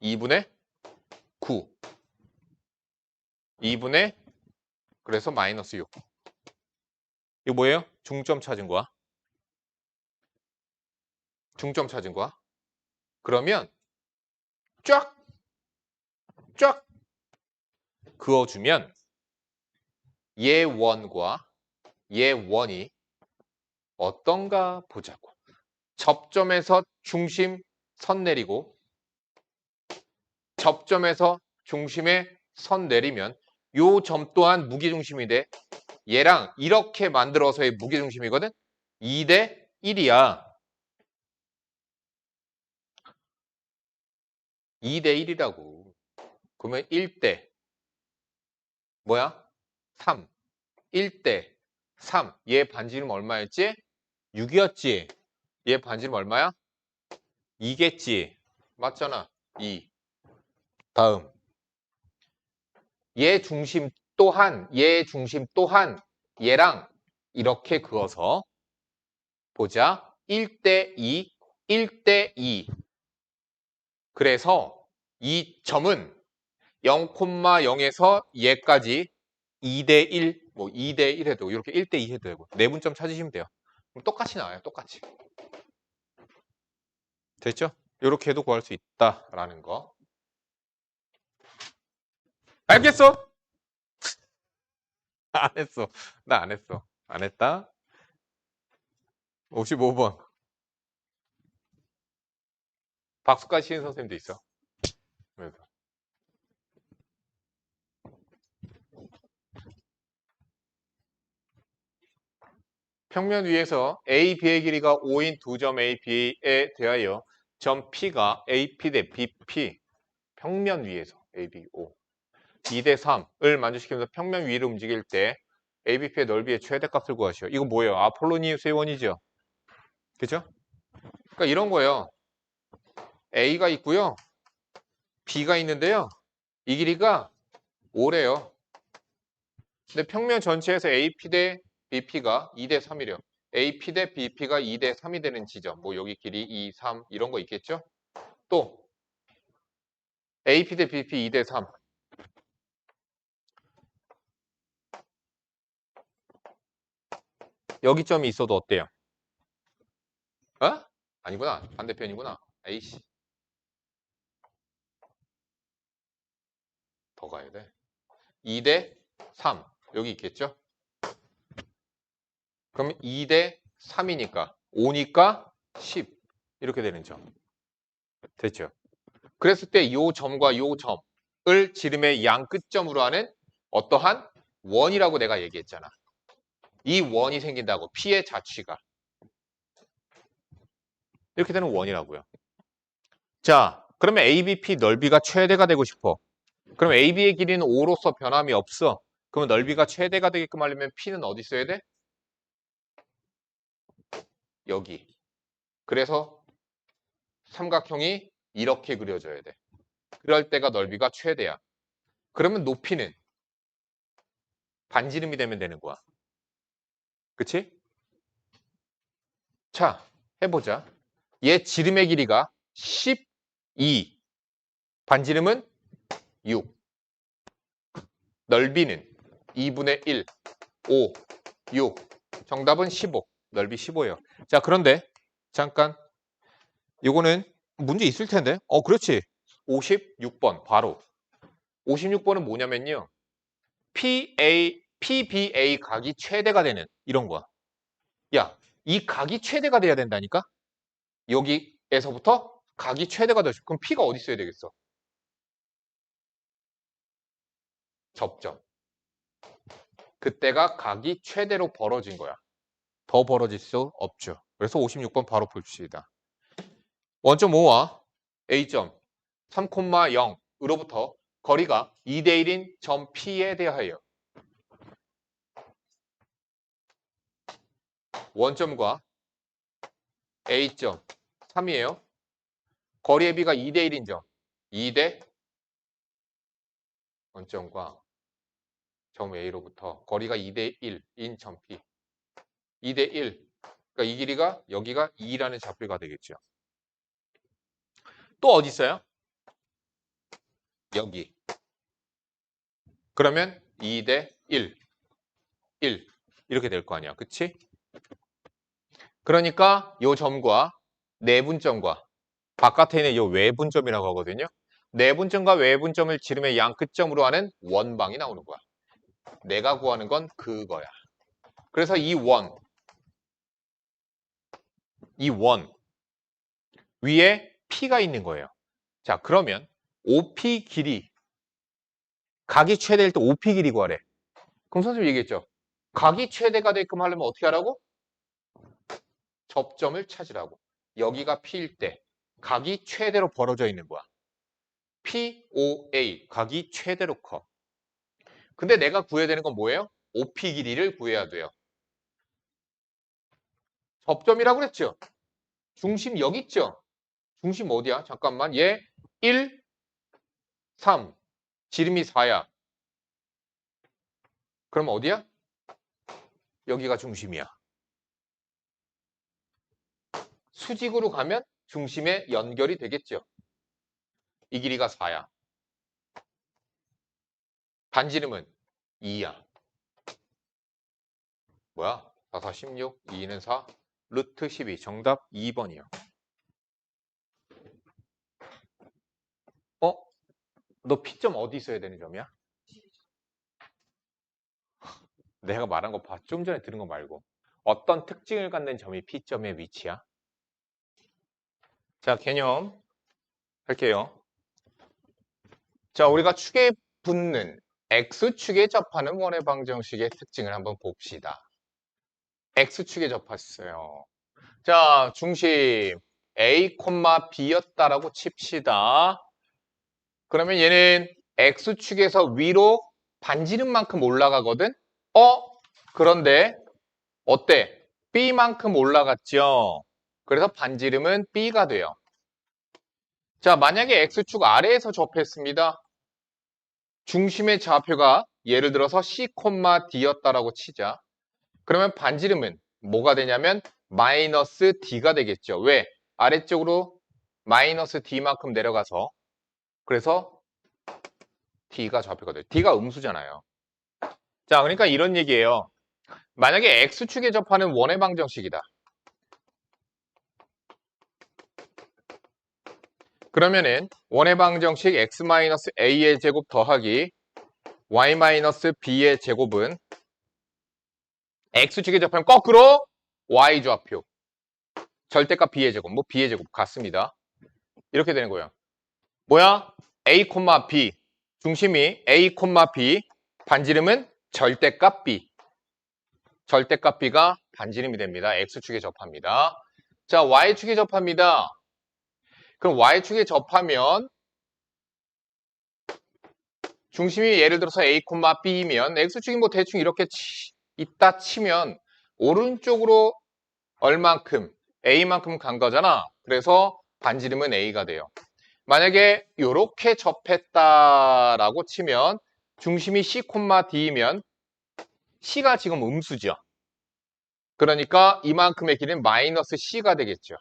2분의 9. 2분의 그래서 마이너스 6. 이거 뭐예요? 중점 찾은 거야. 중점 찾은 거야. 그러면 쫙 그어주면 얘 원과 얘 원이 어떤가 보자고. 접점에서 중심 선 내리고 접점에서 중심에 선 내리면 요 점 또한 무게중심인데 얘랑 이렇게 만들어서의 무게중심이거든. 2대 1이야. 2대 1이라고. 그러면 1대 뭐야? 3. 1대 3. 얘 반지름 얼마였지? 6이었지. 얘 반지름 얼마야? 2겠지. 맞잖아. 2. 다음. 얘 중심 또한 얘랑 이렇게 그어서 보자. 1대 2, 1대 2. 그래서 이 점은 0,0에서 얘까지 2대 1, 뭐 2대 1 해도 이렇게 1대 2 해도 되고 내분점 찾으시면 돼요. 그럼 똑같이 나와요. 똑같이. 됐죠? 이렇게 해도 구할 수 있다라는 거. 알겠어? 안 했어. 나 안 했어. 안 했다. 55번. 박수까지 치는 선생님도 있어. 그래서. 평면 위에서 A, B의 길이가 5인 두 점 A, B에 대하여 점 P가 AP 대 BP 평면 위에서 A, B, O. 2대 3을 만족시키면서 평면 위를 움직일 때 ABP의 넓이의 최대값을 구하시오. 이거 뭐예요? 아폴로니우스의 원이죠. 그죠? 그러니까 이런 거예요. A가 있고요. B가 있는데요. 이 길이가 5래요. 근데 평면 전체에서 AP 대 BP가 2대 3이래요. AP 대 BP가 2대 3이 되는 지점. 뭐 여기 길이 2, 3 이런 거 있겠죠? 또 AP 대 BP 2대 3. 여기 점이 있어도 어때요? 어? 아니구나. 반대편이구나. 에이씨. 더 가야 돼. 2대 3. 여기 있겠죠? 그럼 2대 3이니까 5니까 10. 이렇게 되는 점. 됐죠? 그랬을 때 이 점과 이 점을 지름의 양 끝점으로 하는 어떠한 원이라고 내가 얘기했잖아. 이 원이 생긴다고. P의 자취가. 이렇게 되는 원이라고요. 자, 그러면 ABP 넓이가 최대가 되고 싶어. 그럼 AB의 길이는 5로서 변함이 없어. 그러면 넓이가 최대가 되게끔 하려면 P는 어디 있어야 돼? 여기. 그래서 삼각형이 이렇게 그려져야 돼. 그럴 때가 넓이가 최대야. 그러면 높이는 반지름이 되면 되는 거야. 그치? 자, 해보자. 얘 지름의 길이가 12. 반지름은 6. 넓이는 2분의 1. 5. 6. 정답은 15. 넓이 15예요. 자, 그런데 잠깐. 요거는 문제 있을 텐데. 그렇지. 56번 바로. 56번은 뭐냐면요. PBA 각이 최대가 되는 이런 거야. 야, 이 각이 최대가 돼야 된다니까? 여기에서부터 각이 최대가 되죠. 그럼 P가 어디 있어야 되겠어? 접점. 그때가 각이 최대로 벌어진 거야. 더 벌어질 수 없죠. 그래서 56번 바로 봅시다. 원점 5와 A점 3,0으로부터 거리가 2대 1인 점 P에 대하여 원점과 A점 3이에요. 거리의 비가 2대 1인 점 2대 원점과 점 A로부터 거리가 2대 1인 점 P 2대 1. 그러니까 이 길이가 여기가 2라는 좌표가 되겠죠. 또 어디 있어요? 여기. 그러면 2대 1. 1. 이렇게 될 거 아니야. 그치? 그러니까 이 점과 내분점과 바깥에 있는 이 외분점이라고 하거든요. 내분점과 외분점을 지름의 양 끝점으로 하는 원방이 나오는 거야. 내가 구하는 건 그거야. 그래서 이 원 위에 P가 있는 거예요. 자, 그러면 OP 길이 각이 최대일 때 OP 길이 구하래. 그럼 선생님 얘기했죠. 각이 최대가 되게끔 하려면 어떻게 하라고? 접점을 찾으라고. 여기가 P일 때 각이 최대로 벌어져 있는 거야. POA 각이 최대로 커. 근데 내가 구해야 되는 건 뭐예요? OP 길이를 구해야 돼요. 접점이라고 그랬죠? 중심 여기 있죠? 중심 어디야? 잠깐만. 얘 1, 3. 지름이 4야. 그럼 어디야? 여기가 중심이야. 수직으로 가면 중심에 연결이 되겠죠. 이 길이가 4야. 반지름은 2야. 뭐야? 4, 4, 16, 2는 4, 루트 12. 정답 2번이요. 너 P점 어디 있어야 되는 점이야? 내가 말한 거 봐. 좀 전에 들은 거 말고. 어떤 특징을 갖는 점이 P점의 위치야? 자, 개념 할게요. 자, 우리가 축에 붙는 X축에 접하는 원의 방정식의 특징을 한번 봅시다. X축에 접했어요. 자, 중심 A, B였다라고 칩시다. 그러면 얘는 X축에서 위로 반지름만큼 올라가거든? 그런데 어때? B만큼 올라갔죠? 그래서 반지름은 B가 돼요. 자, 만약에 X축 아래에서 접했습니다. 중심의 좌표가 예를 들어서 C, D였다라고 치자. 그러면 반지름은 뭐가 되냐면 마이너스 D가 되겠죠. 왜? 아래쪽으로 마이너스 D만큼 내려가서 그래서 D가 좌표가 돼요. D가 음수잖아요. 자, 그러니까 이런 얘기예요. 만약에 X축에 접하는 원의 방정식이다. 그러면은 원의 방정식 x-a의 제곱 더하기 y-b의 제곱은 X축에 접하면 거꾸로 y좌표 절대값 b의 제곱, 뭐 b의 제곱 같습니다. 이렇게 되는 거예요. 뭐야? a, b 중심이 a, b 반지름은 절대값 b 절대값 b가 반지름이 됩니다. X축에 접합니다. 자, Y축에 접합니다. 그럼 Y축에 접하면 중심이 예를 들어서 A, B이면 X축이 뭐 대충 이렇게 있다 치면 오른쪽으로 얼만큼 A만큼 간 거잖아. 그래서 반지름은 A가 돼요. 만약에 이렇게 접했다라고 치면 중심이 C, D이면 C가 지금 음수죠. 그러니까 이만큼의 길이는 마이너스 C가 되겠죠.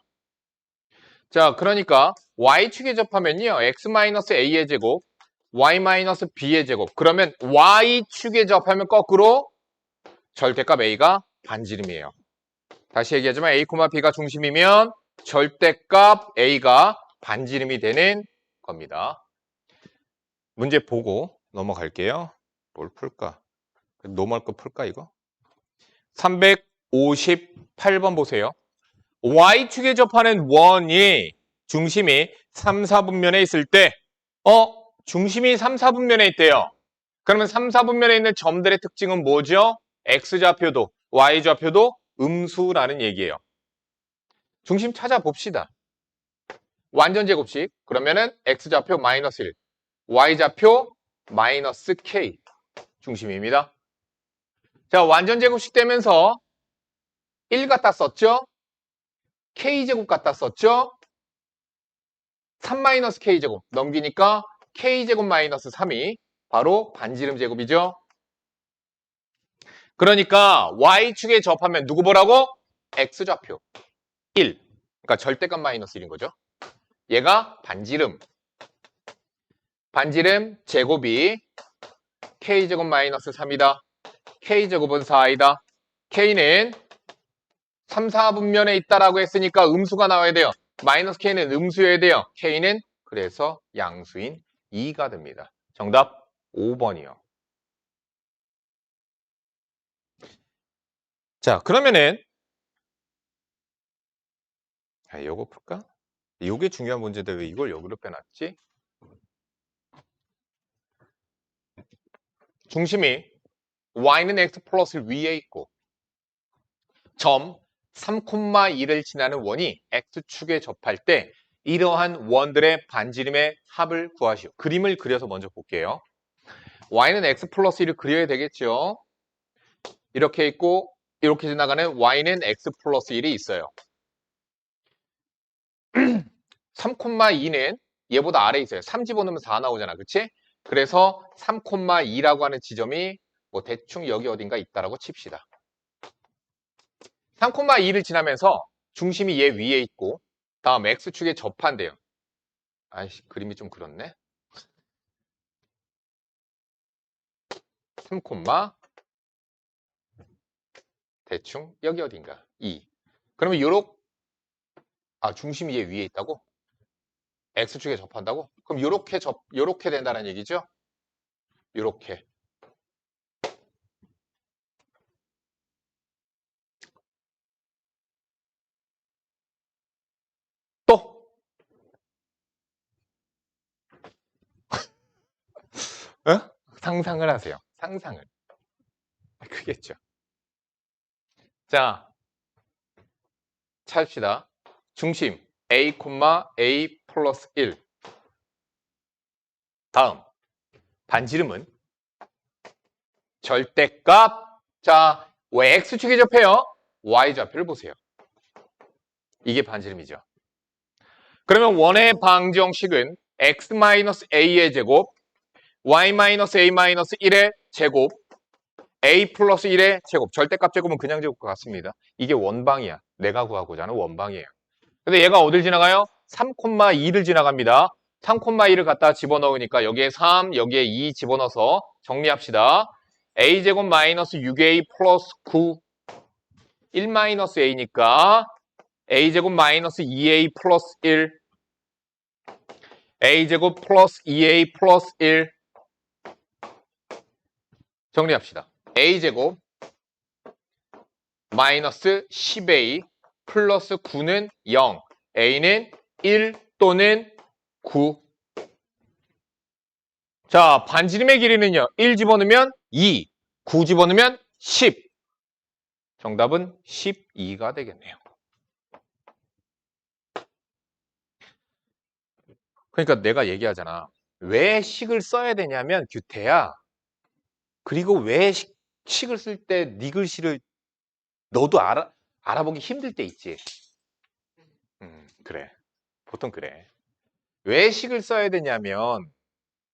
자, 그러니까 Y축에 접하면요. X-A의 제곱, Y-B의 제곱. 그러면 Y축에 접하면 거꾸로 절대값 A가 반지름이에요. 다시 얘기하지만 A, B가 중심이면 절대값 A가 반지름이 되는 겁니다. 문제 보고 넘어갈게요. 뭘 풀까? 노멀 거 풀까 이거? 358번 보세요. Y축에 접하는 원이 중심이 3, 4분면에 있을 때 중심이 3, 4분면에 있대요. 그러면 3, 4분면에 있는 점들의 특징은 뭐죠? X좌표도 Y좌표도 음수라는 얘기예요. 중심 찾아봅시다. 완전 제곱식 그러면은 X좌표 마이너스 1 Y좌표 마이너스 K 중심입니다. 자, 완전 제곱식 되면서 1 갖다 썼죠? K제곱 갖다 썼죠? 3-K제곱 넘기니까 K제곱 마이너스 3이 바로 반지름 제곱이죠. 그러니까 Y축에 접하면 누구 보라고? X좌표 1. 그러니까 절대값 마이너스 1인 거죠. 얘가 반지름. 반지름 제곱이 K제곱 마이너스 3이다. K제곱은 4이다. K는 3, 4분면에 있다라고 했으니까 음수가 나와야 돼요. 마이너스 K는 음수여야 돼요. K는 그래서 양수인 2가 됩니다. 정답 5번이요. 자, 그러면은 요거 풀까? 요게 중요한 문제인데 왜 이걸 여기로 빼놨지? 중심이 y는 x 플러스 위에 있고 점 3,2를 지나는 원이 x축에 접할 때 이러한 원들의 반지름의 합을 구하시오. 그림을 그려서 먼저 볼게요. y는 x 플러스 1을 그려야 되겠죠. 이렇게 있고 이렇게 지나가는 y는 x 플러스 1이 있어요. 3,2는 얘보다 아래에 있어요. 3 집어넣으면 4 나오잖아. 그치? 그래서 3,2라고 하는 지점이 뭐 대충 여기 어딘가 있다라고 칩시다. 3,2를 지나면서 중심이 얘 위에 있고 다음 x축에 접한대요. 아이씨, 그림이 좀 그렇네. 3, 대충 여기 어딘가 2. 그러면 중심이 얘 위에 있다고? x축에 접한다고? 그럼 요렇게 된다는 얘기죠? 요렇게. 또 상상을 하세요. 상상을. 그겠죠. 자, 찾읍시다. 중심 a, a 플러스 1. 다음 반지름은 절대값. 자, 왜 x축이 접해요? y좌표를 보세요. 이게 반지름이죠. 그러면 원의 방정식은 x-a의 제곱, y-a-1의 제곱, a 플러스 1의 제곱, 절대값 제곱은 그냥 제곱과 같습니다. 이게 원방이야. 내가 구하고자 하는 원방이에요. 근데 얘가 어딜 지나가요? 3,2를 지나갑니다. 3,2를 갖다 집어넣으니까 여기에 3, 여기에 2 집어넣어서 정리합시다. a제곱 마이너스 6a 플러스 9, 1 마이너스 a니까 a제곱 마이너스 2a 플러스 1, a제곱 플러스 2a 플러스 1 정리합시다. a제곱 마이너스 10a 플러스 9는 0, a는 1 또는 9. 자, 반지름의 길이는요. 1 집어넣으면 2, 9 집어넣으면 10. 정답은 12가 되겠네요. 그러니까 내가 얘기하잖아. 왜 식을 써야 되냐면 규태야. 그리고 왜 식을 쓸 때 네 글씨를 너도 알아보기 힘들 때 있지. 그래. 보통 그래. 왜 식을 써야 되냐면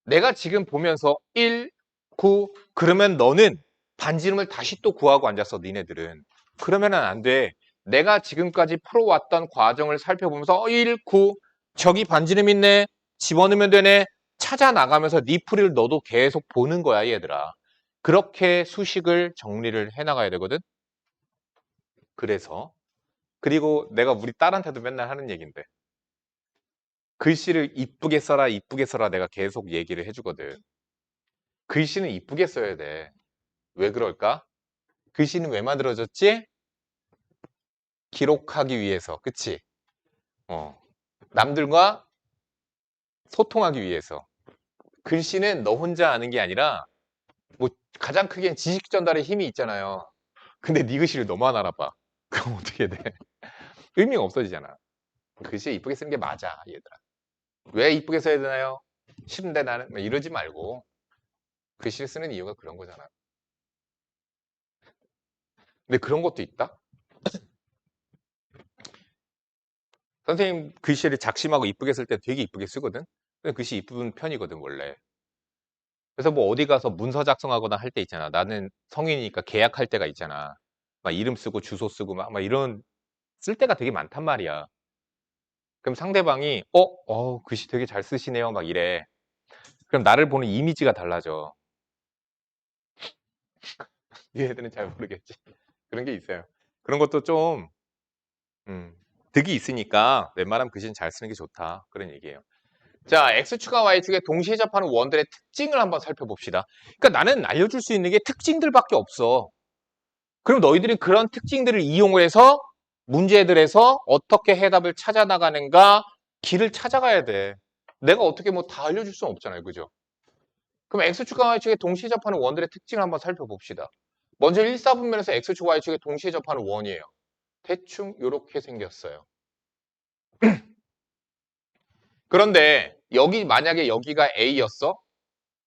내가 지금 보면서 1, 9 그러면 너는 반지름을 다시 또 구하고 앉았어. 니네들은. 그러면은 안 돼. 내가 지금까지 풀어왔던 과정을 살펴보면서 1, 9 저기 반지름 있네. 집어넣으면 되네. 찾아 나가면서 네 풀이를 너도 계속 보는 거야, 얘들아. 그렇게 수식을 정리를 해나가야 되거든. 그래서 그리고 내가 우리 딸한테도 맨날 하는 얘기인데 글씨를 이쁘게 써라 이쁘게 써라 내가 계속 얘기를 해주거든. 글씨는 이쁘게 써야 돼. 왜 그럴까? 글씨는 왜 만들어졌지? 기록하기 위해서. 그치? 남들과 소통하기 위해서. 글씨는 너 혼자 아는 게 아니라 뭐 가장 크게는 지식 전달의 힘이 있잖아요. 근데 네 글씨를 너만 알아봐. 그럼 어떻게 돼? 의미가 없어지잖아. 글씨 이쁘게 쓰는 게 맞아, 얘들아. 왜 이쁘게 써야 되나요? 싫은데 나는 뭐 이러지 말고 글씨를 쓰는 이유가 그런 거잖아. 근데 그런 것도 있다? 선생님 글씨를 작심하고 이쁘게 쓸 때 되게 이쁘게 쓰거든? 근데 글씨 이쁜 편이거든, 원래. 그래서 뭐 어디 가서 문서 작성하거나 할 때 있잖아. 나는 성인이니까 계약할 때가 있잖아. 막 이름 쓰고 주소 쓰고 막 이런 쓸 때가 되게 많단 말이야. 그럼 상대방이 글씨 되게 잘 쓰시네요. 막 이래. 그럼 나를 보는 이미지가 달라져. 얘네들은 잘 모르겠지. 그런 게 있어요. 그런 것도 좀 득이 있으니까 웬만하면 글씨는 잘 쓰는 게 좋다. 그런 얘기예요. 자, X축과 Y축에 동시에 접하는 원들의 특징을 한번 살펴봅시다. 그러니까 나는 알려줄 수 있는 게 특징들밖에 없어. 그럼 너희들이 그런 특징들을 이용해서 문제들에서 어떻게 해답을 찾아 나가는가 길을 찾아가야 돼. 내가 어떻게 뭐 다 알려줄 수는 없잖아요. 그죠? 그럼 X축과 Y축에 동시에 접하는 원들의 특징을 한번 살펴봅시다. 먼저 1사분면에서 X축, Y축에 동시에 접하는 원이에요. 대충 이렇게 생겼어요. 그런데 여기 만약에 여기가 A였어?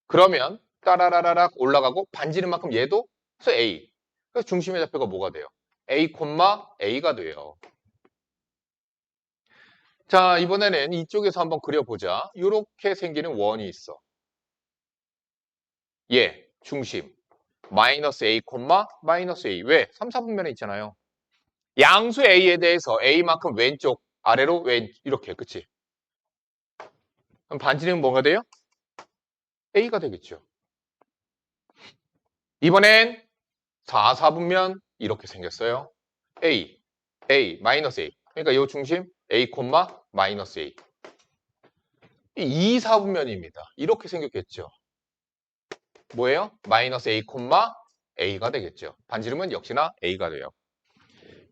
그러면 따라라라락 올라가고 반지름만큼 얘도 그래서 A. 그래서 중심의 좌표가 뭐가 돼요? A, A가 돼요. 자, 이번에는 이쪽에서 한번 그려보자. 이렇게 생기는 원이 있어. 얘, 중심. 마이너스 A, 마이너스 A. 왜? 3, 4분면에 있잖아요. 양수 A에 대해서 A만큼 왼쪽, 아래로 이렇게, 그치? 그럼 반지름은 뭐가 돼요? A가 되겠죠. 이번엔 4, 4분면 이렇게 생겼어요. A, 마이너스 A. 그러니까 이 중심 A, 마이너스 A. 2, 4분면입니다. 이렇게 생겼겠죠. 뭐예요? 마이너스 A, A가 되겠죠. 반지름은 역시나 A가 돼요.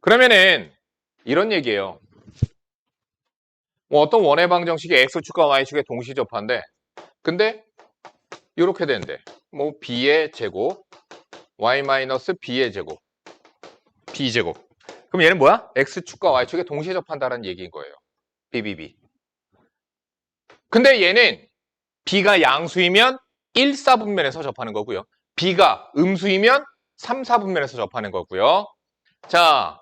그러면은 이런 얘기예요. 뭐 어떤 원의 방정식이 X축과 Y축의 동시 접한데 근데 이렇게 되는데 뭐 B의 제곱 Y-B의 제곱 B제곱 그럼 얘는 뭐야? X축과 Y축의 동시에 접한다는 얘기인 거예요. BBB. 근데 얘는 B가 양수이면 1, 4분면에서 접하는 거고요. B가 음수이면 3, 4분면에서 접하는 거고요. 자,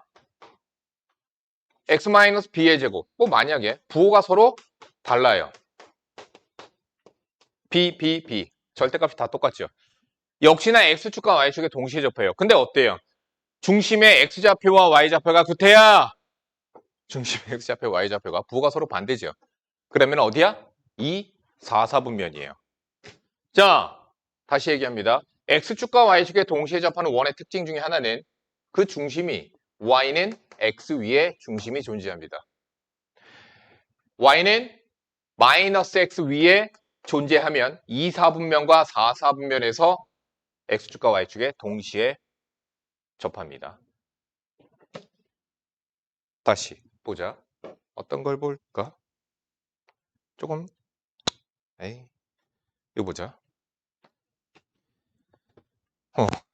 x-b의 제곱. 뭐 만약에 부호가 서로 달라요. B. 절대값이 다 똑같죠. 역시나 x축과 y축에 동시에 접해요. 근데 어때요? 중심의 x좌표와 y좌표가 구태야. 중심의 x좌표, y좌표가 부호가 서로 반대죠. 그러면 어디야? 2, 4, 4분면이에요. 자, 다시 얘기합니다. x축과 y축에 동시에 접하는 원의 특징 중에 하나는 그 중심이 y는 x 위에 중심이 존재합니다. y는 마이너스 x 위에 존재하면 2, 4분면과 4, 4분면에서 x축과 y축에 동시에 접합니다. 다시 보자. 어떤 걸 볼까? 조금 이거 보자.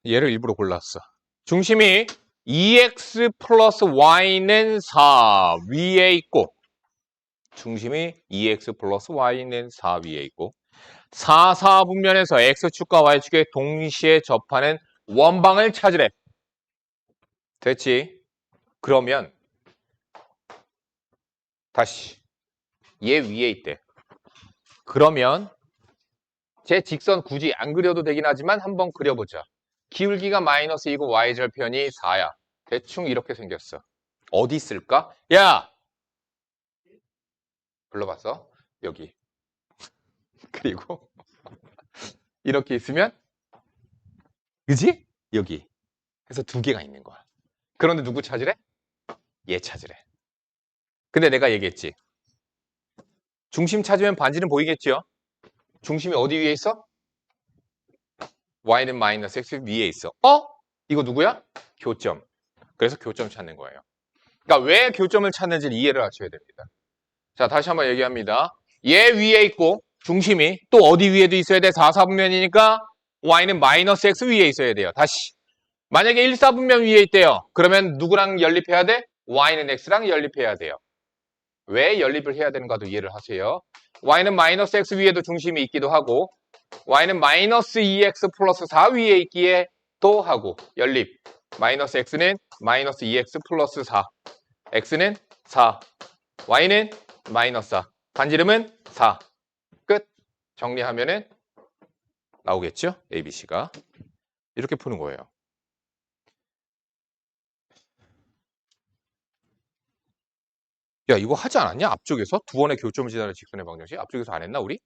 얘를 일부러 골랐어. 중심이 2x 플러스 y는 4 위에 있고 중심이 2x 플러스 y는 4 위에 있고 4, 4분면에서 x축과 y축에 동시에 접하는 원방을 찾으래. 됐지? 그러면 다시 얘 위에 있대. 그러면 제 직선 굳이 안 그려도 되긴 하지만 한번 그려보자. 기울기가 마이너스 2고 y절편이 4야. 대충 이렇게 생겼어. 어디 있을까? 야! 불러봤어? 여기. 그리고 이렇게 있으면 그지? 여기. 그래서 두 개가 있는 거야. 그런데 누구 찾으래? 얘 찾으래. 근데 내가 얘기했지. 중심 찾으면 반지는 보이겠지요? 중심이 어디 위에 있어? y는 마이너스 x 위에 있어. 이거 누구야? 교점. 그래서 교점 찾는 거예요. 그러니까 왜 교점을 찾는지를 이해를 하셔야 됩니다. 자, 다시 한번 얘기합니다. 얘 위에 있고 중심이 또 어디 위에도 있어야 돼? 4, 4분면이니까 y는 마이너스 x 위에 있어야 돼요. 다시. 만약에 1, 4분면 위에 있대요. 그러면 누구랑 연립해야 돼? y는 x랑 연립해야 돼요. 왜 연립을 해야 되는가도 이해를 하세요. y는 마이너스 x 위에도 중심이 있기도 하고 y는 마이너스 2x 플러스 4 위에 있기에 또 하고 연립. 마이너스 x는 마이너스 2x 플러스 4 x는 4 y는 마이너스 4 반지름은 4 끝. 정리하면은 나오겠죠? ABC가 이렇게 푸는 거예요. 야, 이거 하지 않았냐? 앞쪽에서 두 원의 교점을 지나는 직선의 방정식 앞쪽에서 안 했나 우리?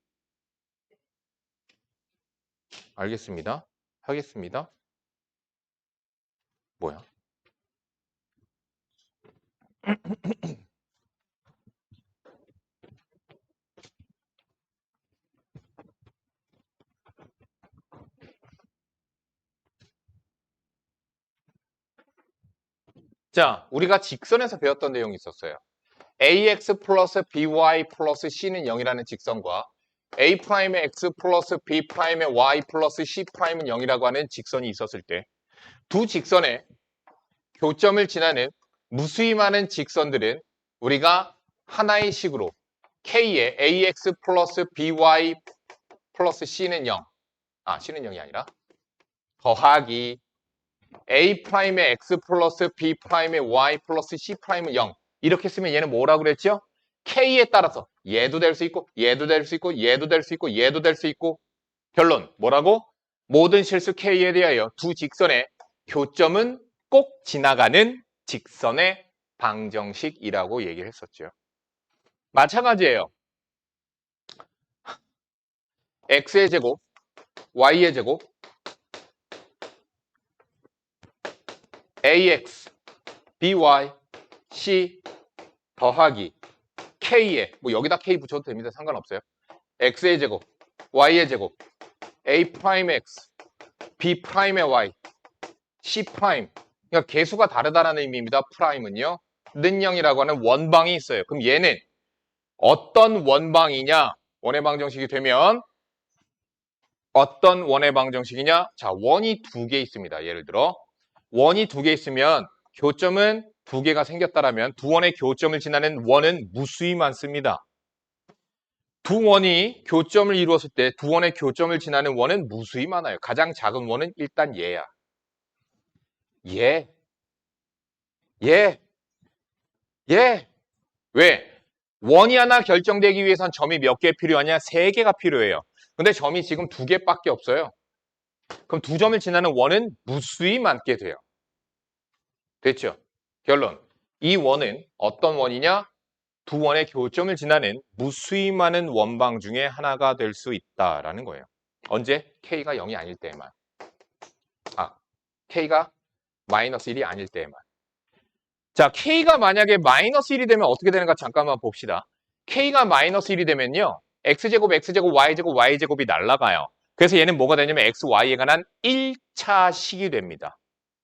알겠습니다. 하겠습니다. 뭐야? 자, 우리가 직선에서 배웠던 내용이 있었어요. ax 플러스 by 플러스 c는 0이라는 직선과 a'의 x 플러스 b'의 y 플러스 c'은 0이라고 하는 직선이 있었을 때 두 직선의 교점을 지나는 무수히 많은 직선들은 우리가 하나의 식으로 k의 ax 플러스 by 플러스 c는 0 c는 0이 아니라 더하기 a'의 x 플러스 b'의 y 플러스 c'은 0 이렇게 쓰면 얘는 뭐라고 그랬죠? k에 따라서 얘도 될 수 있고 얘도 될 수 있고 얘도 될 수 있고 얘도 될 수 있고 결론 뭐라고? 모든 실수 k에 대하여 두 직선의 교점은 꼭 지나가는 직선의 방정식이라고 얘기를 했었죠. 마찬가지예요. x의 제곱, y의 제곱, ax, by, c 더하기 k에 뭐 여기다 k 붙여도 됩니다. 상관없어요. x의 제곱, y의 제곱, a'x, b'의 y, c'. 그러니까 개수가 다르다는 의미입니다. 프라임은요. 는 0이라고 하는 원방이 있어요. 그럼 얘는 어떤 원방이냐? 원의 방정식이 되면 어떤 원의 방정식이냐? 자, 원이 두 개 있습니다. 예를 들어 원이 두 개 있으면 교점은 두 개가 생겼다라면 두 원의 교점을 지나는 원은 무수히 많습니다. 두 원이 교점을 이루었을 때 두 원의 교점을 지나는 원은 무수히 많아요. 가장 작은 원은 일단 얘야. 얘. 왜? 원이 하나 결정되기 위해선 점이 몇 개 필요하냐? 3개가 필요해요. 근데 점이 지금 2개밖에 없어요. 그럼 두 점을 지나는 원은 무수히 많게 돼요. 됐죠? 결론. 이 원은 어떤 원이냐? 두 원의 교점을 지나는 무수히 많은 원방 중에 하나가 될 수 있다라는 거예요. 언제? K가 0이 아닐 때에만. K가 마이너스 1이 아닐 때에만. 자, K가 만약에 마이너스 1이 되면 어떻게 되는가 잠깐만 봅시다. K가 마이너스 1이 되면요. X제곱, X제곱, Y제곱, Y제곱이 날아가요. 그래서 얘는 뭐가 되냐면 XY에 관한 1차식이 됩니다.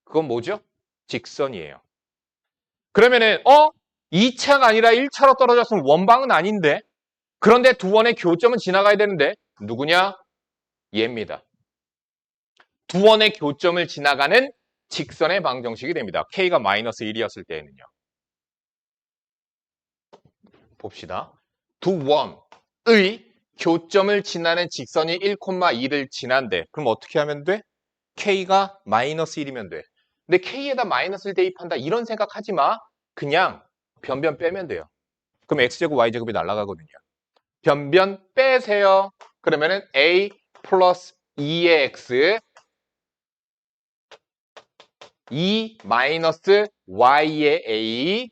그건 뭐죠? 직선이에요. 그러면은 2차가 아니라 1차로 떨어졌으면 원방은 아닌데 그런데 두 원의 교점은 지나가야 되는데 누구냐? 얘입니다. 두 원의 교점을 지나가는 직선의 방정식이 됩니다. K가 마이너스 1이었을 때에는요. 봅시다. 두 원의 교점을 지나는 직선이 1,2를 지난대. 그럼 어떻게 하면 돼? K가 마이너스 1이면 돼. 근데 K에다 마이너스를 대입한다 이런 생각하지 마. 그냥 변변 빼면 돼요. 그럼 X제곱 Y제곱이 날아가거든요. 변변 빼세요. 그러면은 A 플러스 2의 X 2 마이너스 Y의 A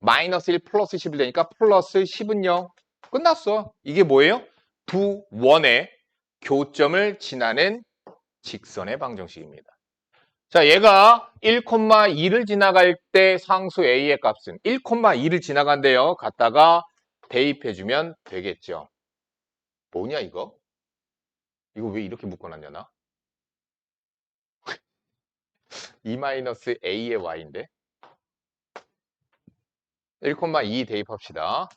마이너스 1 플러스 10이 되니까 플러스 10은 0. 끝났어. 이게 뭐예요? 두 원의 교점을 지나는 직선의 방정식입니다. 자, 얘가 1,2를 지나갈 때 상수 A의 값은 1,2를 지나간대요. 갖다가 대입해주면 되겠죠. 뭐냐 이거? 이거 왜 이렇게 묶어놨냐 나? 2-A의 Y인데 1,2 대입합시다.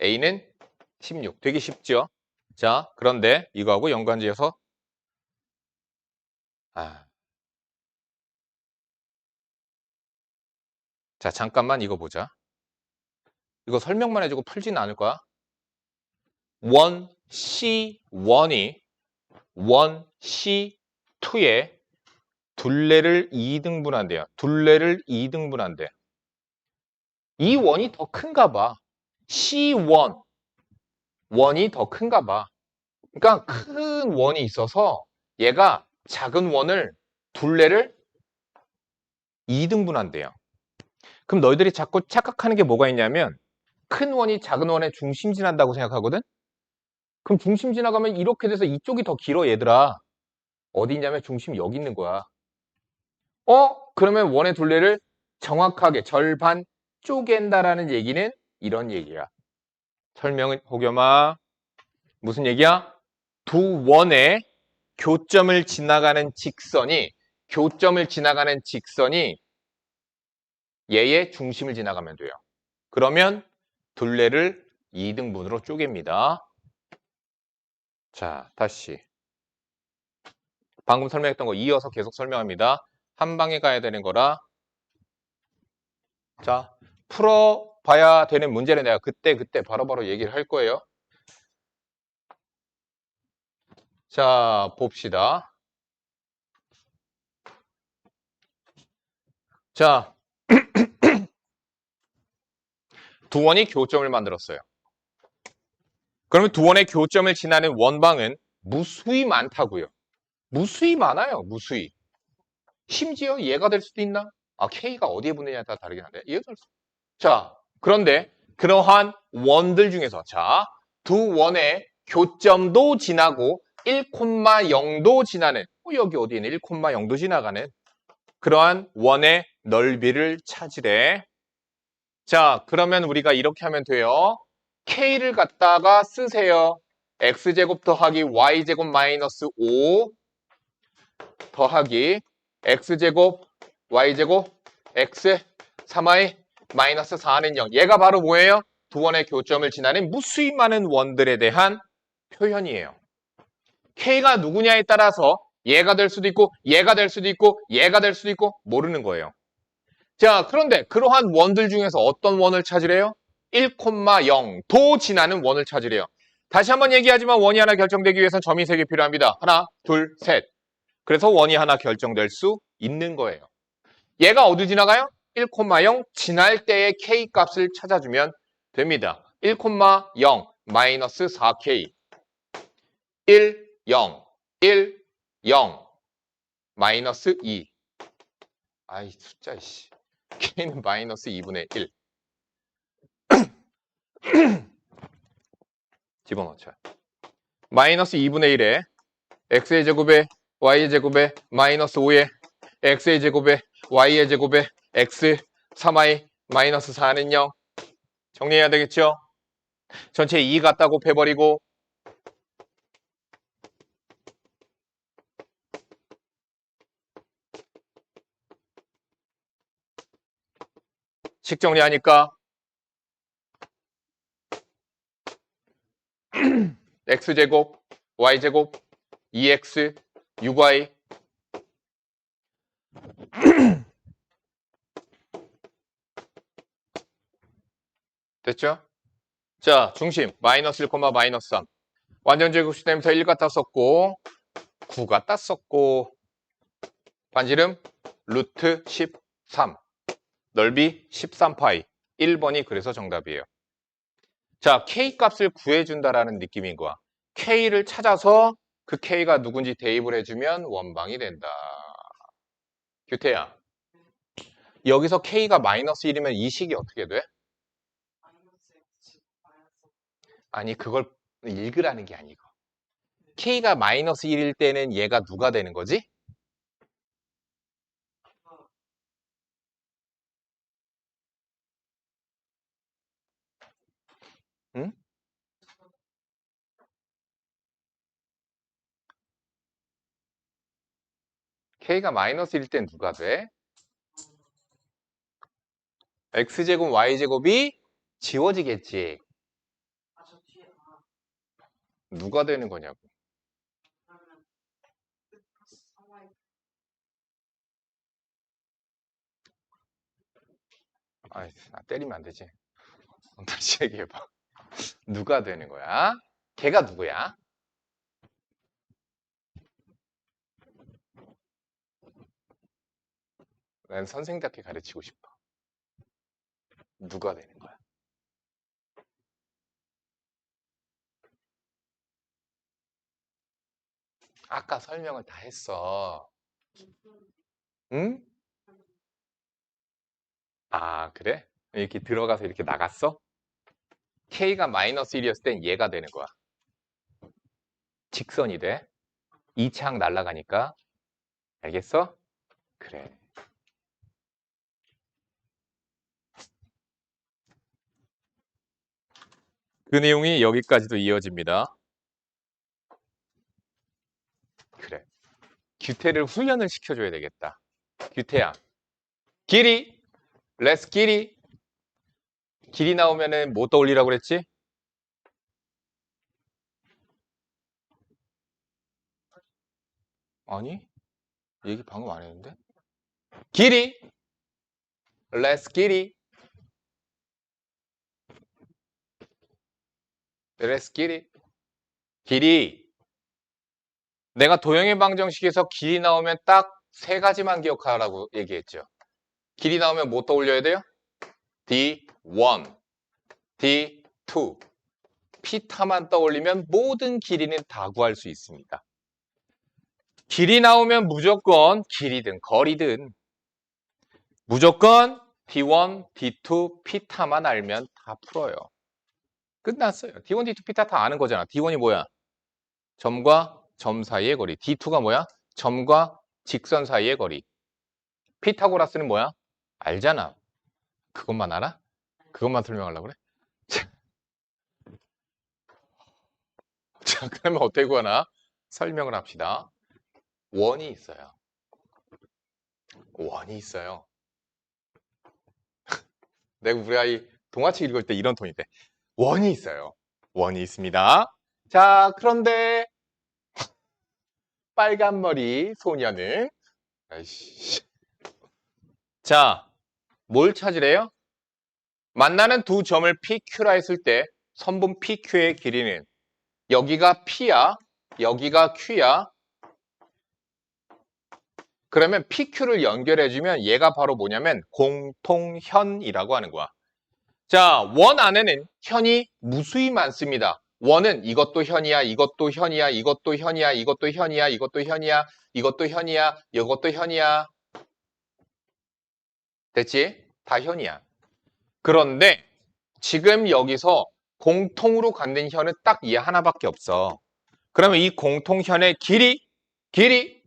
A는 16. 되게 쉽죠? 자, 그런데 이거하고 연관지어서 자, 잠깐만 이거 보자. 이거 설명만 해주고 풀지는 않을 거야. 원 C1이 원 C2에 둘레를 2등분한대요. 둘레를 2등분한대. 이 원이 더 큰가 봐. C1 원이 더 큰가 봐. 그러니까 큰 원이 있어서 얘가 작은 원을 둘레를 2등분한대요. 그럼 너희들이 자꾸 착각하는 게 뭐가 있냐면 큰 원이 작은 원의 중심 지난다고 생각하거든? 그럼 중심 지나가면 이렇게 돼서 이쪽이 더 길어 얘들아. 어디 있냐면 중심이 여기 있는 거야. 그러면 원의 둘레를 정확하게 절반 쪼갠다라는 얘기는 이런 얘기야. 설명은 혹여마 무슨 얘기야? 두 원의 교점을 지나가는 직선이 얘의 중심을 지나가면 돼요. 그러면 둘레를 2등분으로 쪼갭니다. 자, 다시. 방금 설명했던 거 이어서 계속 설명합니다. 한 방에 가야 되는 거라. 자, 풀어봐야 되는 문제는 내가 그때 바로바로 얘기를 할 거예요. 자, 봅시다. 자, 두 원이 교점을 만들었어요. 그러면 두 원의 교점을 지나는 원방은 무수히 많다고요. 무수히 많아요. 무수히. 심지어 얘가 될 수도 있나? K가 어디에 붙느냐에 따라 다르긴 한데. 자, 그런데 그러한 원들 중에서 자, 두 원의 교점도 지나고 1,0도 지나는 여기 어디에는 1,0도 지나가는 그러한 원의 넓이를 찾으래. 자, 그러면 우리가 이렇게 하면 돼요. K를 갖다가 쓰세요. X제곱 더하기 Y제곱 마이너스 5 더하기 X제곱 Y제곱 X 3Y 마이너스 4는 0. 얘가 바로 뭐예요? 두 원의 교점을 지나는 무수히 많은 원들에 대한 표현이에요. K가 누구냐에 따라서 얘가 될 수도 있고 얘가 될 수도 있고 얘가 될 수도 있고 모르는 거예요. 자, 그런데 그러한 원들 중에서 어떤 원을 찾으래요? 1,0도 지나는 원을 찾으래요. 다시 한번 얘기하지만 원이 하나 결정되기 위해선 점이 3개 필요합니다. 하나, 둘, 셋. 그래서 원이 하나 결정될 수 있는 거예요. 얘가 어디 지나가요? 1,0 지날 때의 k 값을 찾아주면 됩니다. 1,0 마이너스 4k 1, 0, 1, 0 마이너스 2 아이 숫자 씨 k는 마이너스 2분의 1 집어넣자. 마이너스 2분의 1에 x의 제곱에 y의 제곱에 마이너스 5에 x의 제곱에 y의 제곱에 x 3y 마이너스 4는 0 정리해야 되겠죠? 전체 2 갖다 곱해버리고 식 정리하니까 x제곱 y제곱 2x 6y 됐죠? 자, 중심 마이너스 1, 마이너스 3 완전 제곱식 되면서 1 갖다 썼고 9 갖다 썼고 반지름 루트 13 넓이 13파이 1번이 그래서 정답이에요. 자, K 값을 구해준다라는 느낌인 거야. K를 찾아서 그 K가 누군지 대입을 해주면 원방이 된다. 규태야, 여기서 K가 마이너스 1이면 이 식이 어떻게 돼? 아니, 그걸 읽으라는 게 아니고. K가 마이너스 1일 때는 얘가 누가 되는 거지? 응? K가 마이너스 1일 땐 누가 돼? X제곱, Y제곱이 지워지겠지. 누가 되는 거냐고. 아이, 때리면 안 되지. 다시 얘기해봐. 누가 되는 거야? 걔가 누구야? 난 선생답게 가르치고 싶어. 누가 되는 거야? 아까 설명을 다 했어. 응? 아, 그래? 이렇게 들어가서 이렇게 나갔어? K가 마이너스 1이었을 땐 얘가 되는 거야. 직선이 돼. 2창 날아가니까. 알겠어? 그래. 그 내용이 여기까지도 이어집니다. 그래. 규태를 훈련을 시켜줘야 되겠다. 규태야. 길이. 레스 길이. 길이 나오면은 뭐 떠올리라고 그랬지? 아니, 얘기 방금 안 했는데? 길이. 레스 길이. 레스 길이. 길이. 내가 도형의 방정식에서 길이 나오면 딱 3가지만 기억하라고 얘기했죠. 길이 나오면 뭐 떠올려야 돼요? D1, D2, 피타만 떠올리면 모든 길이는 다 구할 수 있습니다. 길이 나오면 무조건 길이든 거리든 무조건 D1, D2, 피타만 알면 다 풀어요. 끝났어요. D1, D2, 피타 다 아는 거잖아. D1이 뭐야? 점과 점 사이의 거리. D2가 뭐야? 점과 직선 사이의 거리. 피타고라스는 뭐야? 알잖아. 그것만 알아? 그것만 설명하려고 그래? 자, 그러면 어떻게 구하나? 설명을 합시다. 원이 있어요. 원이 있어요. 내가 우리 아이 동화책 읽을 때 이런 톤이 돼. 원이 있어요. 원이 있습니다. 자, 그런데 빨간 머리 소녀는. 아이씨. 자, 뭘 찾으래요? 만나는 두 점을 PQ라 했을 때 선분 PQ의 길이는 여기가 P야, 여기가 Q야. 그러면 PQ를 연결해주면 얘가 바로 뭐냐면 공통현이라고 하는 거야. 자, 원 안에는 현이 무수히 많습니다. 원은 이것도 현이야, 이것도 현이야, 이것도 현이야, 이것도 현이야, 이것도 현이야, 이것도 현이야, 이것도 현이야. 됐지? 다 현이야. 그런데 지금 여기서 공통으로 갖는 현은 딱 얘 하나밖에 없어. 그러면 이 공통현의 길이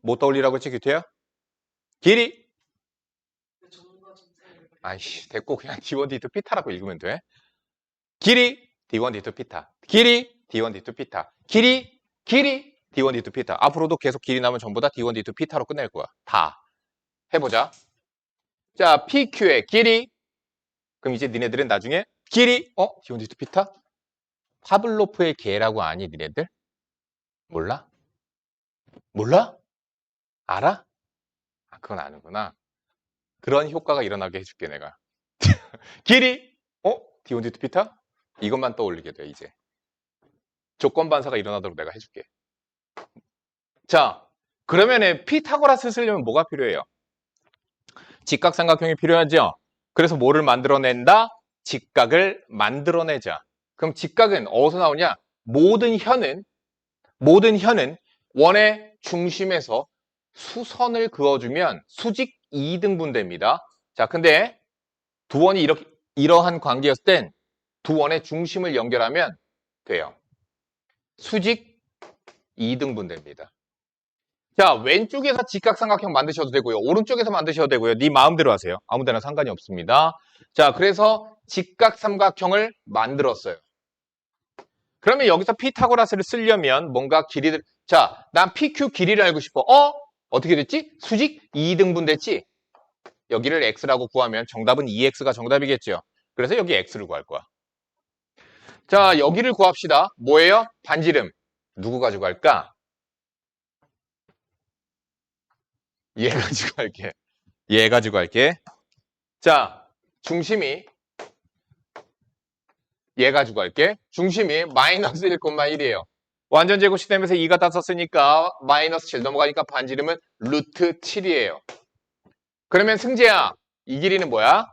뭐 떠올리라고 했지, 규태야? 길이? 아이씨, 됐고 그냥 D1, D2, 피타라고 읽으면 돼. 길이 D1, D2, 피타. 길이 D1, D2, 피타. 길이 D1, D2, 피타. 앞으로도 계속 길이 나면 전부 다 D1, D2, 피타로 끝낼 거야. 다. 해보자. 자, PQ의 길이. 그럼 이제 니네들은 나중에 길이 D1, D2, 피타? 파블로프의 개라고 아니, 니네들? 몰라? 몰라? 알아? 아, 그건 아는구나. 그런 효과가 일어나게 해줄게, 내가. 길이 D1, D2, 피타? 이것만 떠올리게 돼, 이제. 조건 반사가 일어나도록 내가 해줄게. 자, 그러면은 피타고라스 쓰려면 뭐가 필요해요? 직각삼각형이 필요하죠? 그래서 뭐를 만들어낸다? 직각을 만들어내자. 그럼 직각은 어디서 나오냐? 모든 현은 원의 중심에서 수선을 그어주면 수직 2등분됩니다. 자, 근데 두 원이 이러한 관계였을 땐 두 원의 중심을 연결하면 돼요. 수직 2등분됩니다. 자, 왼쪽에서 직각삼각형 만드셔도 되고요. 오른쪽에서 만드셔도 되고요. 네 마음대로 하세요. 아무 데나 상관이 없습니다. 자, 그래서 직각삼각형을 만들었어요. 그러면 여기서 피타고라스를 쓰려면 뭔가 길이들, 자, 난 PQ 길이를 알고 싶어. 어떻게 됐지? 수직 2등분 됐지? 여기를 X라고 구하면 정답은 2X가 정답이겠죠. 그래서 여기 X를 구할 거야. 자, 여기를 구합시다. 뭐예요? 반지름. 누구 가지고 할까? 얘 가지고 할게. 얘 가지고 할게. 자, 중심이 얘 가지고 할게. 중심이 마이너스 1,1이에요. 완전 제곱 시스템에서 2가 다 썼으니까 마이너스 7 넘어가니까 반지름은 루트 7이에요. 그러면 승재야, 이 길이는 뭐야?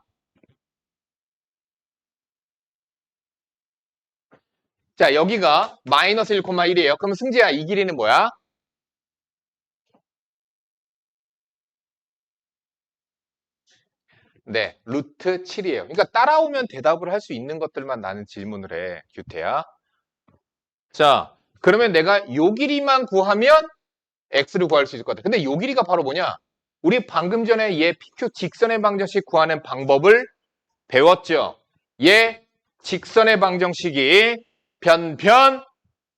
자, 여기가 마이너스 1,1이에요. 그럼 승재야, 이 길이는 뭐야? 네, 루트 7이에요. 그러니까 따라오면 대답을 할 수 있는 것들만 나는 질문을 해, 규태야. 자, 그러면 내가 요 길이만 구하면 X를 구할 수 있을 것 같아. 근데 요 길이가 바로 뭐냐? 우리 방금 전에 얘 PQ 직선의 방정식 구하는 방법을 배웠죠? 얘 직선의 방정식이 변변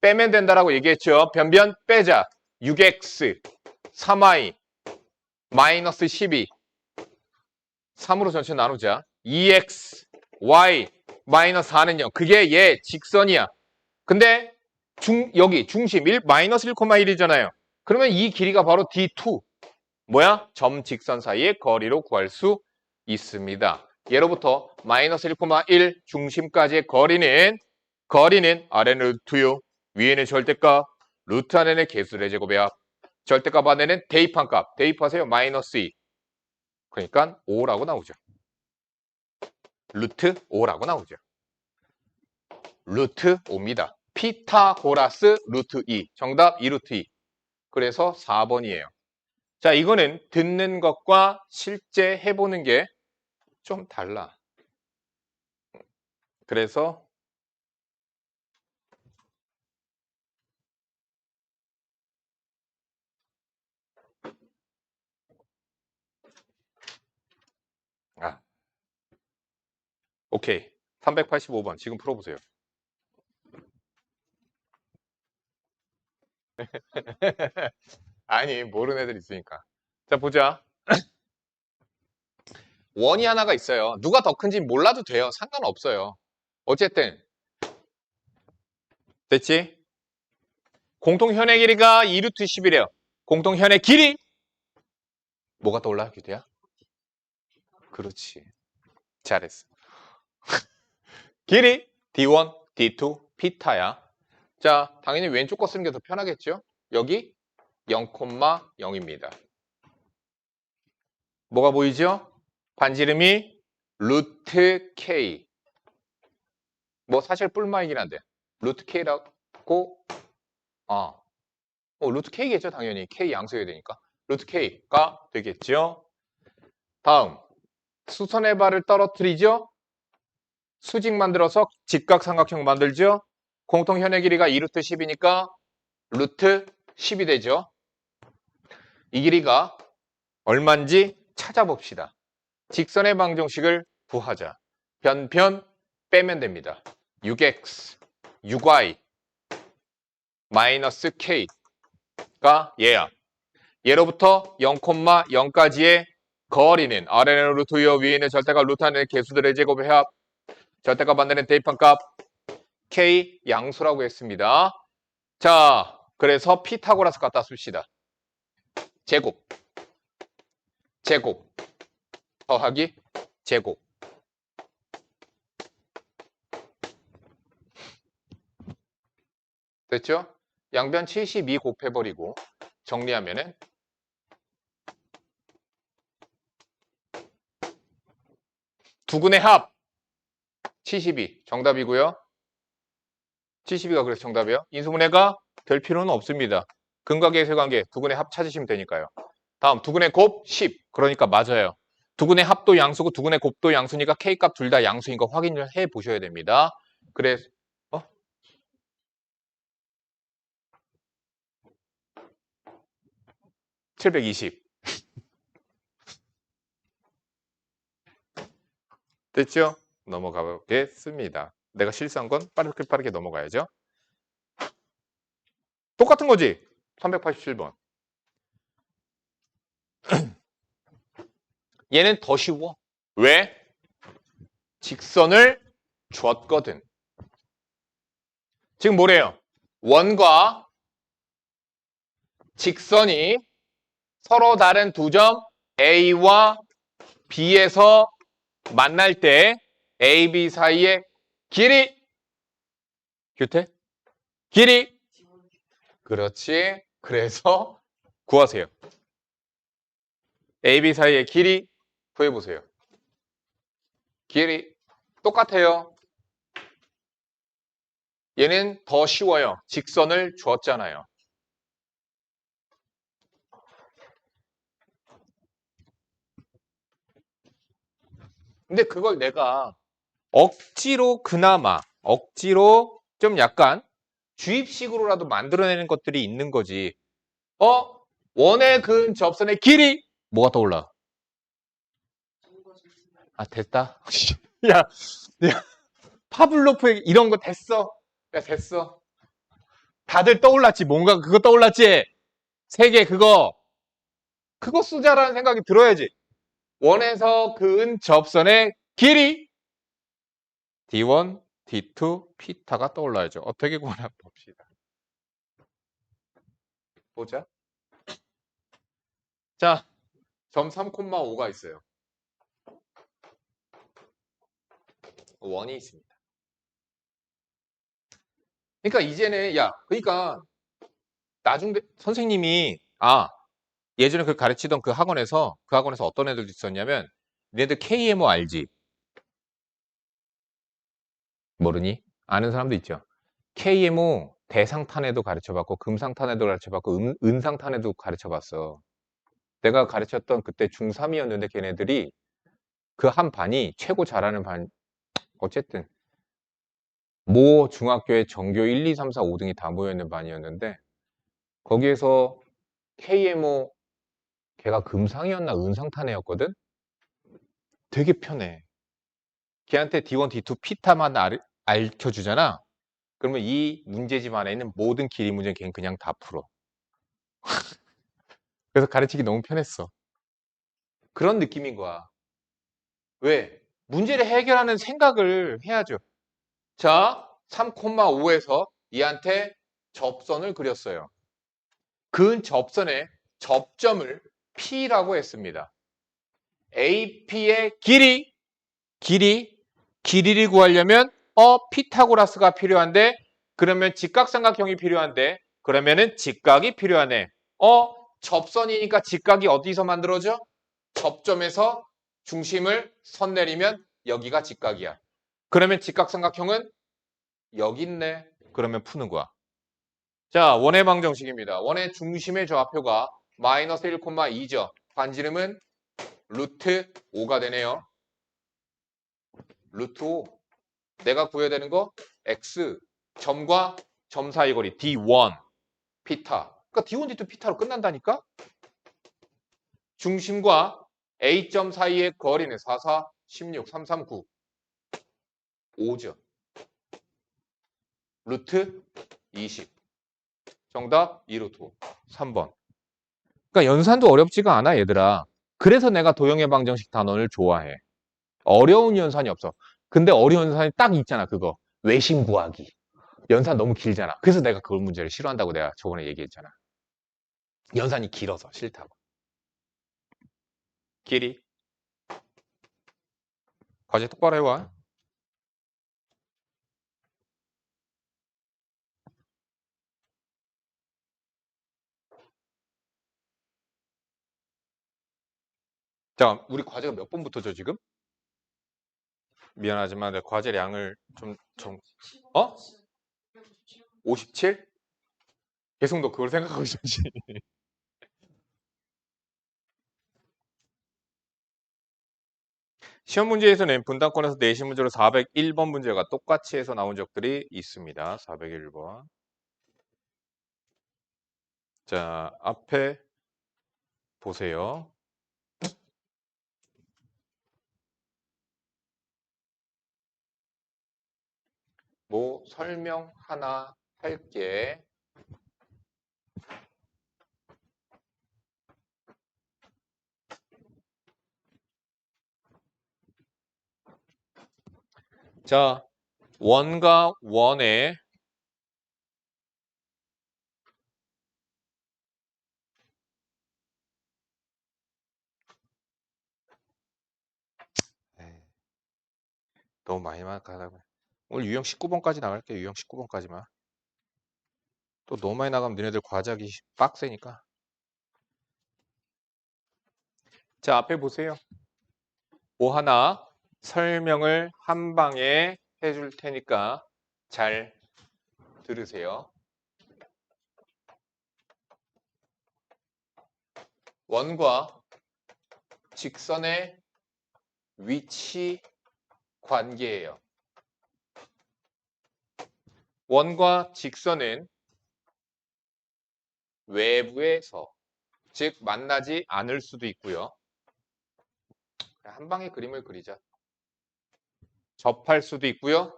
빼면 된다라고 얘기했죠? 변변 빼자. 6X, 3Y, 마이너스 12. 3으로 전체 나누자. 2X, Y, 마이너스 4는요. 그게 얘 직선이야. 근데 여기 중심 1, 마이너스 1,1이잖아요. 그러면 이 길이가 바로 D2. 뭐야? 점 직선 사이의 거리로 구할 수 있습니다. 예로부터 마이너스 1,1 중심까지의 거리는 아래는 루트요. 위에는 절대값, 루트 안에는 개수의 제곱이야. 절대값 안에는 대입한 값. 대입하세요. 마이너스 2. 그러니까 5라고 나오죠. 루트 5라고 나오죠. 루트 5입니다. 피타고라스 루트 2. 정답 2루트 2. 그래서 4번이에요. 자, 이거는 듣는 것과 실제 해보는 게 좀 달라. 그래서 오케이. 385번 지금 풀어보세요. 아니, 모르는 애들 있으니까. 자, 보자. 원이 하나가 있어요. 누가 더 큰지 몰라도 돼요. 상관없어요. 어쨌든 됐지? 공통현의 길이가 2루트 10이래요. 공통현의 길이 뭐가 떠올라, 규태야? 그렇지. 잘했어. 길이 D1, D2, 피타야. 자, 당연히 왼쪽 거 쓰는 게 더 편하겠죠? 여기 0,0입니다. 뭐가 보이죠? 반지름이 루트 K. 뭐 사실 뿔마이긴 한데 루트 K라고 루트 K겠죠? 당연히 K 양수해야 되니까 루트 K가 되겠죠? 다음 수선의 발을 떨어뜨리죠? 수직 만들어서 직각삼각형 만들죠? 공통현의 길이가 2루트 10이니까 루트 10이 되죠? 이 길이가 얼마인지 찾아봅시다. 직선의 방정식을 구하자. 변변 빼면 됩니다. 6x, 6y, 마이너스 k가 얘야. 얘로부터 0,0까지의 거리는 아래는 루트 2와 위에 있는 절대값 루트 안에 개수들의 제곱의 합, 절대값 만드는 대입한 값 k 양수라고 했습니다. 자, 그래서 피타고라스 갖다 씁시다. 제곱, 제곱, 더하기 제곱. 됐죠? 양변 72 곱해버리고 정리하면은 두근의 합 72 정답이고요. 72가 그래서 정답이에요. 인수분해가 될 필요는 없습니다. 근과 계수의 관계 두근의 합 찾으시면 되니까요. 다음 두근의 곱 10 그러니까 맞아요. 두근의 합도 양수고 두근의 곱도 양수니까 K값 둘 다 양수인 거 확인을 해 보셔야 됩니다. 그래서 720 됐죠? 넘어가 보겠습니다. 내가 실수한 건 빠르게 넘어가야죠. 똑같은 거지? 387번. 얘는 더 쉬워. 왜? 직선을 줬거든. 지금 뭐래요? 원과 직선이 서로 다른 두 점 A와 B에서 만날 때 A, B 사이의 길이 규태? 길이 그렇지. 그래서 구하세요. A, B 사이의 길이 구해보세요. 길이 똑같아요. 얘는 더 쉬워요. 직선을 줬잖아요. 근데 그걸 내가 억지로 그나마 억지로 좀 약간 주입식으로라도 만들어내는 것들이 있는 거지. 원의 근 접선의 길이 뭐가 떠올라? 아 됐다. 야, 야 파블로프의 이런 거 됐어. 야 됐어. 다들 떠올랐지. 뭔가 그거 떠올랐지. 세계 그거 쓰자라는 생각이 들어야지. 원에서 근 접선의 길이 D1, D2, 피타가 떠올라야죠. 어떻게 구하나 봅시다. 보자. 자, 점 3,5가 있어요. 원이 있습니다. 그러니까 이제는 그러니까 나중에 선생님이 예전에 그 가르치던 그 학원에서 어떤 애들도 있었냐면 얘네들 KMO 알지? 모르니? 아는 사람도 있죠. KMO 대상탄에도 가르쳐봤고 금상탄에도 가르쳐봤고 은상탄에도 가르쳐봤어. 내가 가르쳤던 그때 중3이었는데 걔네들이 그 한 반이 최고 잘하는 반 어쨌든 모 중학교의 전교 1, 2, 3, 4, 5등이 다 모여있는 반이었는데 거기에서 KMO 걔가 금상이었나 은상탄 애였거든? 되게 편해. 걔한테 D1, D2 피타만 알려주잖아. 그러면 이 문제집 안에 있는 모든 길이 문제는 걔는 그냥 다 풀어. 그래서 가르치기 너무 편했어. 그런 느낌인 거야. 왜? 문제를 해결하는 생각을 해야죠. 자, 3,5에서 얘한테 접선을 그렸어요. 근 접선에 접점을 P라고 했습니다. AP의 길이를 구하려면 피타고라스가 필요한데 그러면 직각삼각형이 필요한데 그러면은 직각이 필요하네. 접선이니까 직각이 어디서 만들어져? 접점에서 중심을 선 내리면 여기가 직각이야. 그러면 직각삼각형은 여기 있네. 그러면 푸는 거야. 자, 원의 방정식입니다. 원의 중심의 좌표가 마이너스 1,2죠. 반지름은 루트 5가 되네요. 루트 5. 내가 구해야 되는 거 x 점과 점 사이 거리 d1 피타. 그러니까 d1, d2 피타로 끝난다니까? 중심과 A점 사이의 거리는 4, 4, 16, 3, 3, 9. 5죠. 루트 20. 정답 2루트 5. 3번. 그러니까 연산도 어렵지가 않아, 얘들아. 그래서 내가 도형의 방정식 단원을 좋아해. 어려운 연산이 없어. 근데 어려운 연산이 딱 있잖아, 그거. 외심 구하기. 연산 너무 길잖아. 그래서 내가 그 문제를 싫어한다고 내가 저번에 얘기했잖아. 연산이 길어서 싫다고. 길이. 과제 똑바로 해와. 자, 우리 과제가 몇 번부터죠, 지금? 미안하지만 내 과제량을 좀, 57? 계속 너 그걸 생각하고 있었지. 시험 문제에서는 분단권에서 내신 문제로 401번 문제가 똑같이 해서 나온 적들이 있습니다. 401번. 자, 앞에 보세요. 뭐 설명 하나 할게. 자, 원과 원의 너무 많이 나가다가 오늘 유형 19번까지 나갈게요. 유형 19번까지만. 또 너무 많이 나가면 너네들 과제하기 빡세니까. 자, 앞에 보세요. 뭐 하나 설명을 한 방에 해줄 테니까 잘 들으세요. 원과 직선의 위치 관계예요. 원과 직선은 외부에서, 즉 만나지 않을 수도 있고요. 한 방에 그림을 그리자. 접할 수도 있고요.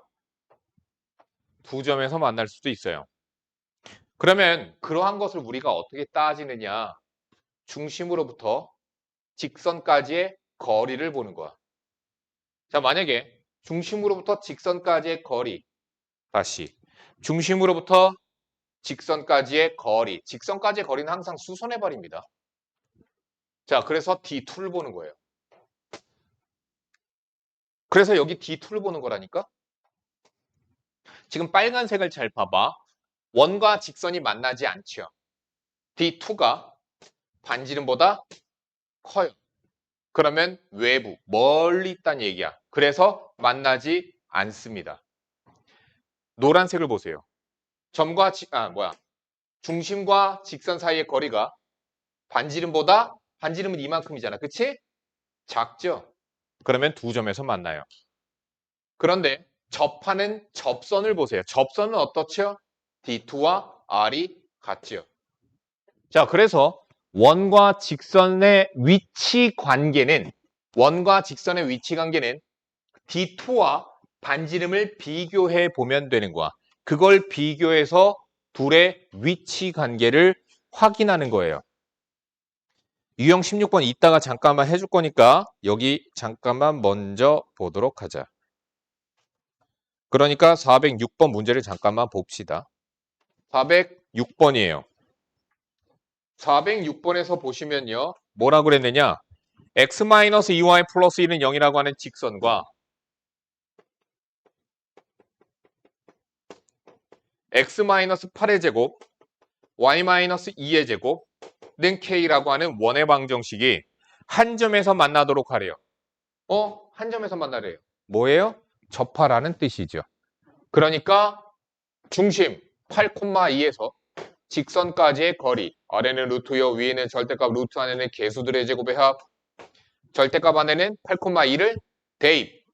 두 점에서 만날 수도 있어요. 그러면 그러한 것을 우리가 어떻게 따지느냐? 중심으로부터 직선까지의 거리를 보는 거야. 자, 만약에 중심으로부터 직선까지의 거리, 다시 중심으로부터 직선까지의 거리, 직선까지의 거리는 항상 수선의 발입니다. 자, 그래서 D2를 보는 거예요. 그래서 여기 D2를 보는 거라니까? 지금 빨간색을 잘 봐봐. 원과 직선이 만나지 않죠. D2가 반지름보다 커요. 그러면 외부, 멀리 있다는 얘기야. 그래서 만나지 않습니다. 노란색을 보세요. 중심과 직선 사이의 거리가 반지름은 이만큼이잖아. 그치? 작죠? 그러면 두 점에서 만나요. 그런데 접하는 접선을 보세요. 접선은 어떻죠? D2와 R이 같죠. 자, 그래서 원과 직선의 위치 관계는 D2와 반지름을 비교해 보면 되는 거야. 그걸 비교해서 둘의 위치 관계를 확인하는 거예요. 유형 16번 이따가 잠깐만 해줄 거니까 여기 잠깐만 먼저 보도록 하자. 그러니까 406번 문제를 잠깐만 봅시다. 406번이에요. 406번에서 보시면요. 뭐라고 그랬느냐? x-2y 플러스 1은 0이라고 하는 직선과 x-8의 제곱, y-2의 제곱는 k라고 하는 원의 방정식이 한 점에서 만나도록 하래요. 한 점에서 만나래요. 뭐예요? 접하라는 뜻이죠. 그러니까 중심 8,2에서 직선까지의 거리, 아래는 루트요, 위에는 절대값, 루트 안에는 개수들의 제곱의 합, 절대값 안에는 8,2를 대입.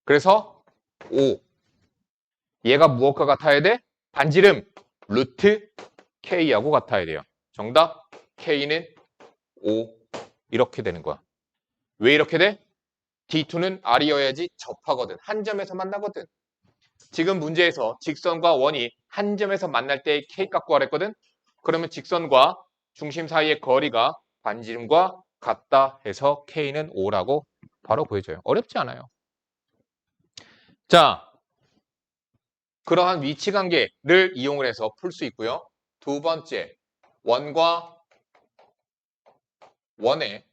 그래서 5. 얘가 무엇과 같아야 돼? 반지름 루트 K하고 같아야 돼요. 정답 K는 5. 이렇게 되는 거야. 왜 이렇게 돼? D2는 R이어야지 접하거든. 한 점에서 만나거든. 지금 문제에서 직선과 원이 한 점에서 만날 때 K 값 구하랬거든. 그러면 직선과 중심 사이의 거리가 반지름과 같다 해서 K는 5라고 바로 보여줘요. 어렵지 않아요. 자, 그러한 위치 관계를 이용을 해서 풀 수 있고요. 두 번째, 원과 원의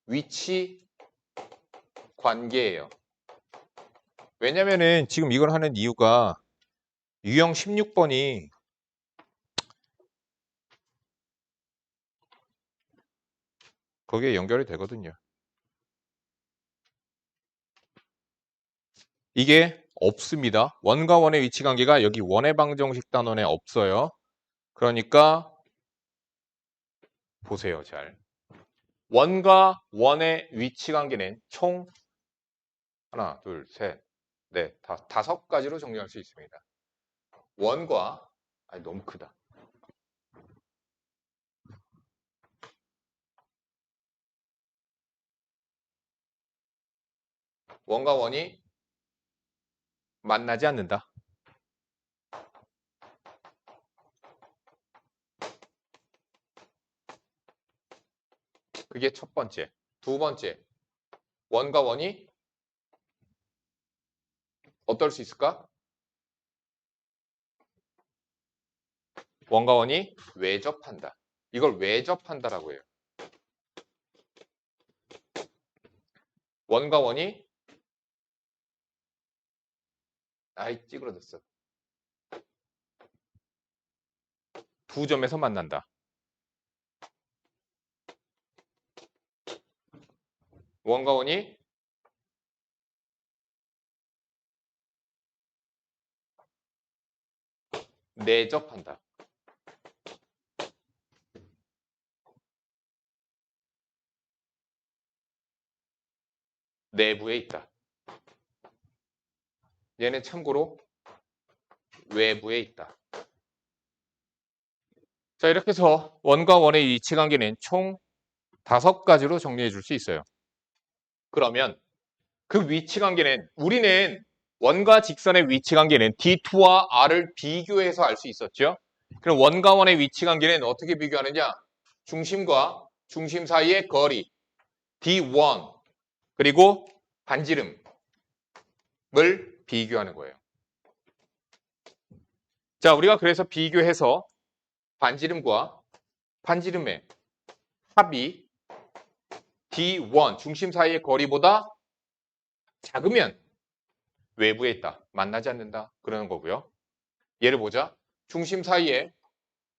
위치 관계예요. 왜냐면은 지금 이걸 하는 이유가 유형 16번이 거기에 연결이 되거든요. 이게 없습니다. 원과 원의 위치 관계가 여기 원의 방정식 단원에 없어요. 그러니까 보세요, 잘. 원과 원의 위치 관계는 총 하나, 둘, 셋, 넷, 다섯 가지로 정리할 수 있습니다. 원과 너무 크다. 원과 원이 만나지 않는다. 그게 첫 번째. 두 번째, 원과 원이 어떨 수 있을까? 원과 원이 외접한다. 이걸 외접한다라고 해요. 원과 원이 찌그러졌어. 두 점에서 만난다. 원과 원이 내접한다. 내부에 있다. 얘는 참고로 외부에 있다. 자, 이렇게 해서 원과 원의 위치 관계는 총 5가지로 정리해 줄 수 있어요. 그러면 그 위치 관계는 우리는 원과 직선의 위치 관계는 D2와 R을 비교해서 알 수 있었죠. 그럼 원과 원의 위치 관계는 어떻게 비교하느냐? 중심과 중심 사이의 거리 D1 그리고 반지름을 비교하는 거예요. 자, 우리가 그래서 비교해서 반지름과 반지름의 합이 D1 중심 사이의 거리보다 작으면 외부에 있다. 만나지 않는다. 그러는 거고요. 예를 보자. 중심 사이의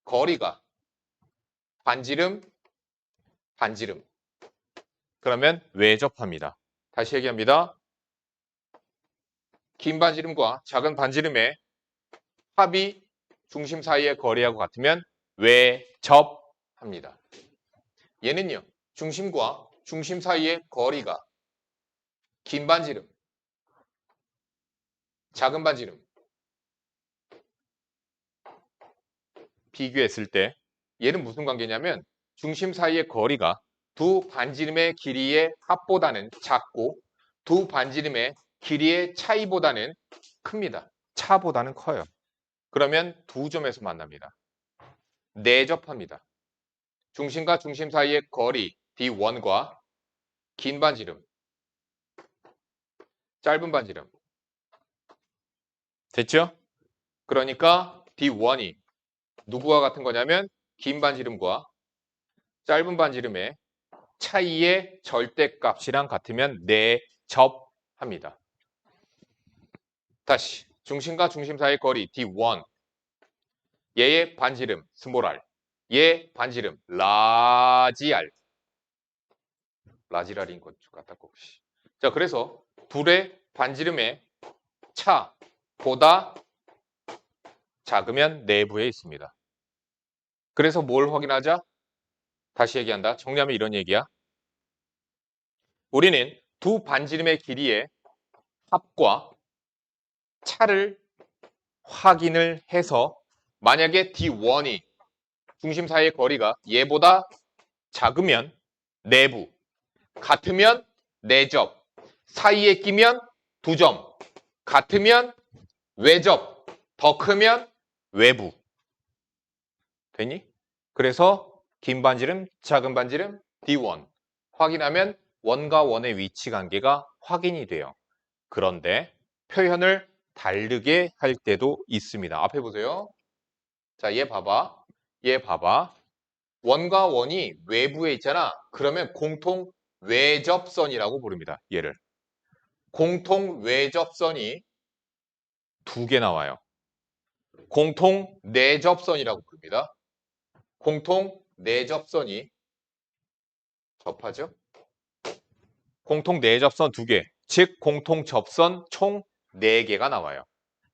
거리가 반지름, 반지름. 그러면 외접합니다. 다시 얘기합니다. 긴 반지름과 작은 반지름의 합이 중심 사이의 거리하고 같으면 외접합니다. 얘는요. 중심과 중심 사이의 거리가 긴 반지름, 작은 반지름 비교했을 때 얘는 무슨 관계냐면 중심 사이의 거리가 두 반지름의 길이의 합보다는 작고 두 반지름의 길이의 차이보다는 큽니다. 차보다는 커요. 그러면 두 점에서 만납니다. 내접합니다. 중심과 중심 사이의 거리 D1과 긴 반지름, 짧은 반지름. 됐죠? 그러니까 D1이 누구와 같은 거냐면 긴 반지름과 짧은 반지름의 차이의 절대값이랑 같으면 내접합니다. 다시 중심과 중심 사이의 거리 D1, 얘의 반지름 스몰 r, 얘의 반지름 라지 r, 라지 r인 것 같았고 혹시. 자, 그래서 둘의 반지름의 차보다 작으면 내부에 있습니다. 그래서 뭘 확인하자? 다시 얘기한다. 정리하면 이런 얘기야. 우리는 두 반지름의 길이의 합과 차를 확인을 해서 만약에 D1이 중심 사이의 거리가 얘보다 작으면 내부, 같으면 내접, 사이에 끼면 2점, 같으면 외접, 더 크면 외부. 됐니? 그래서 긴 반지름, 작은 반지름 D1 확인하면 원과 원의 위치 관계가 확인이 돼요. 그런데 표현을 다르게 할 때도 있습니다. 앞에 보세요. 자, 얘 봐봐. 얘 봐봐. 원과 원이 외부에 있잖아. 그러면 공통 외접선이라고 부릅니다. 얘를. 공통 외접선이 2개 나와요. 공통 내접선이라고 부릅니다. 공통 내접선이 접하죠. 공통 내접선 2개, 즉 공통 접선 총 4개가 나와요.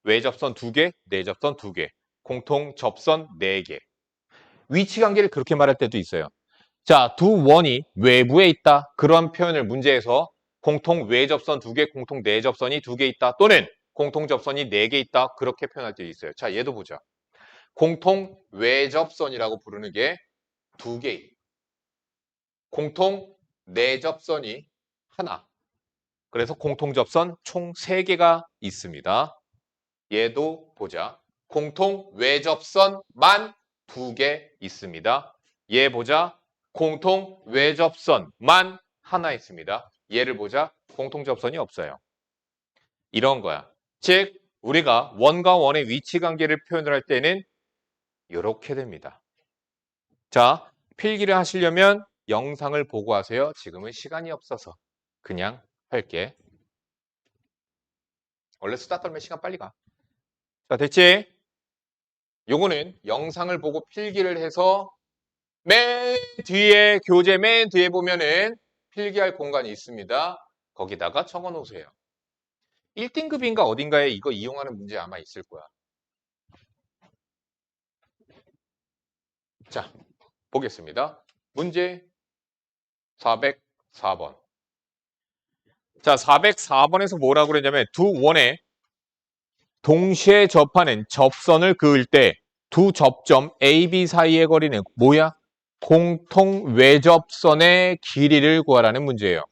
외접선 2개, 내접선 2개, 공통 접선 4개. 위치 관계를 그렇게 말할 때도 있어요. 자, 두 원이 외부에 있다. 그런 표현을 문제에서 공통 외접선 2개, 공통 내접선이 2개 있다. 또는 공통 접선이 4개 있다. 그렇게 표현할 때 있어요. 자, 얘도 보자. 공통 외접선이라고 부르는 게 2개. 공통 내접선이 하나. 그래서 공통 접선 총 3개가 있습니다. 얘도 보자. 공통 외접선만 2개 있습니다. 얘 보자. 공통 외접선만 하나 있습니다. 얘를 보자. 공통 접선이 없어요. 이런 거야. 즉 우리가 원과 원의 위치 관계를 표현을 할 때는 이렇게 됩니다. 자, 필기를 하시려면 영상을 보고 하세요. 지금은 시간이 없어서 그냥 할게. 원래 수다 떨면 시간 빨리 가. 자, 됐지? 요거는 영상을 보고 필기를 해서 맨 뒤에 교재 맨 뒤에 보면은 필기할 공간이 있습니다. 거기다가 적어 놓으세요. 1등급인가 어딘가에 이거 이용하는 문제 아마 있을 거야. 자, 보겠습니다. 문제 404번. 자, 404번에서 뭐라고 그랬냐면 두 원에 동시에 접하는 접선을 그을 때 두 접점 A, B 사이의 거리는 뭐야? 공통 외접선의 길이를 구하라는 문제예요.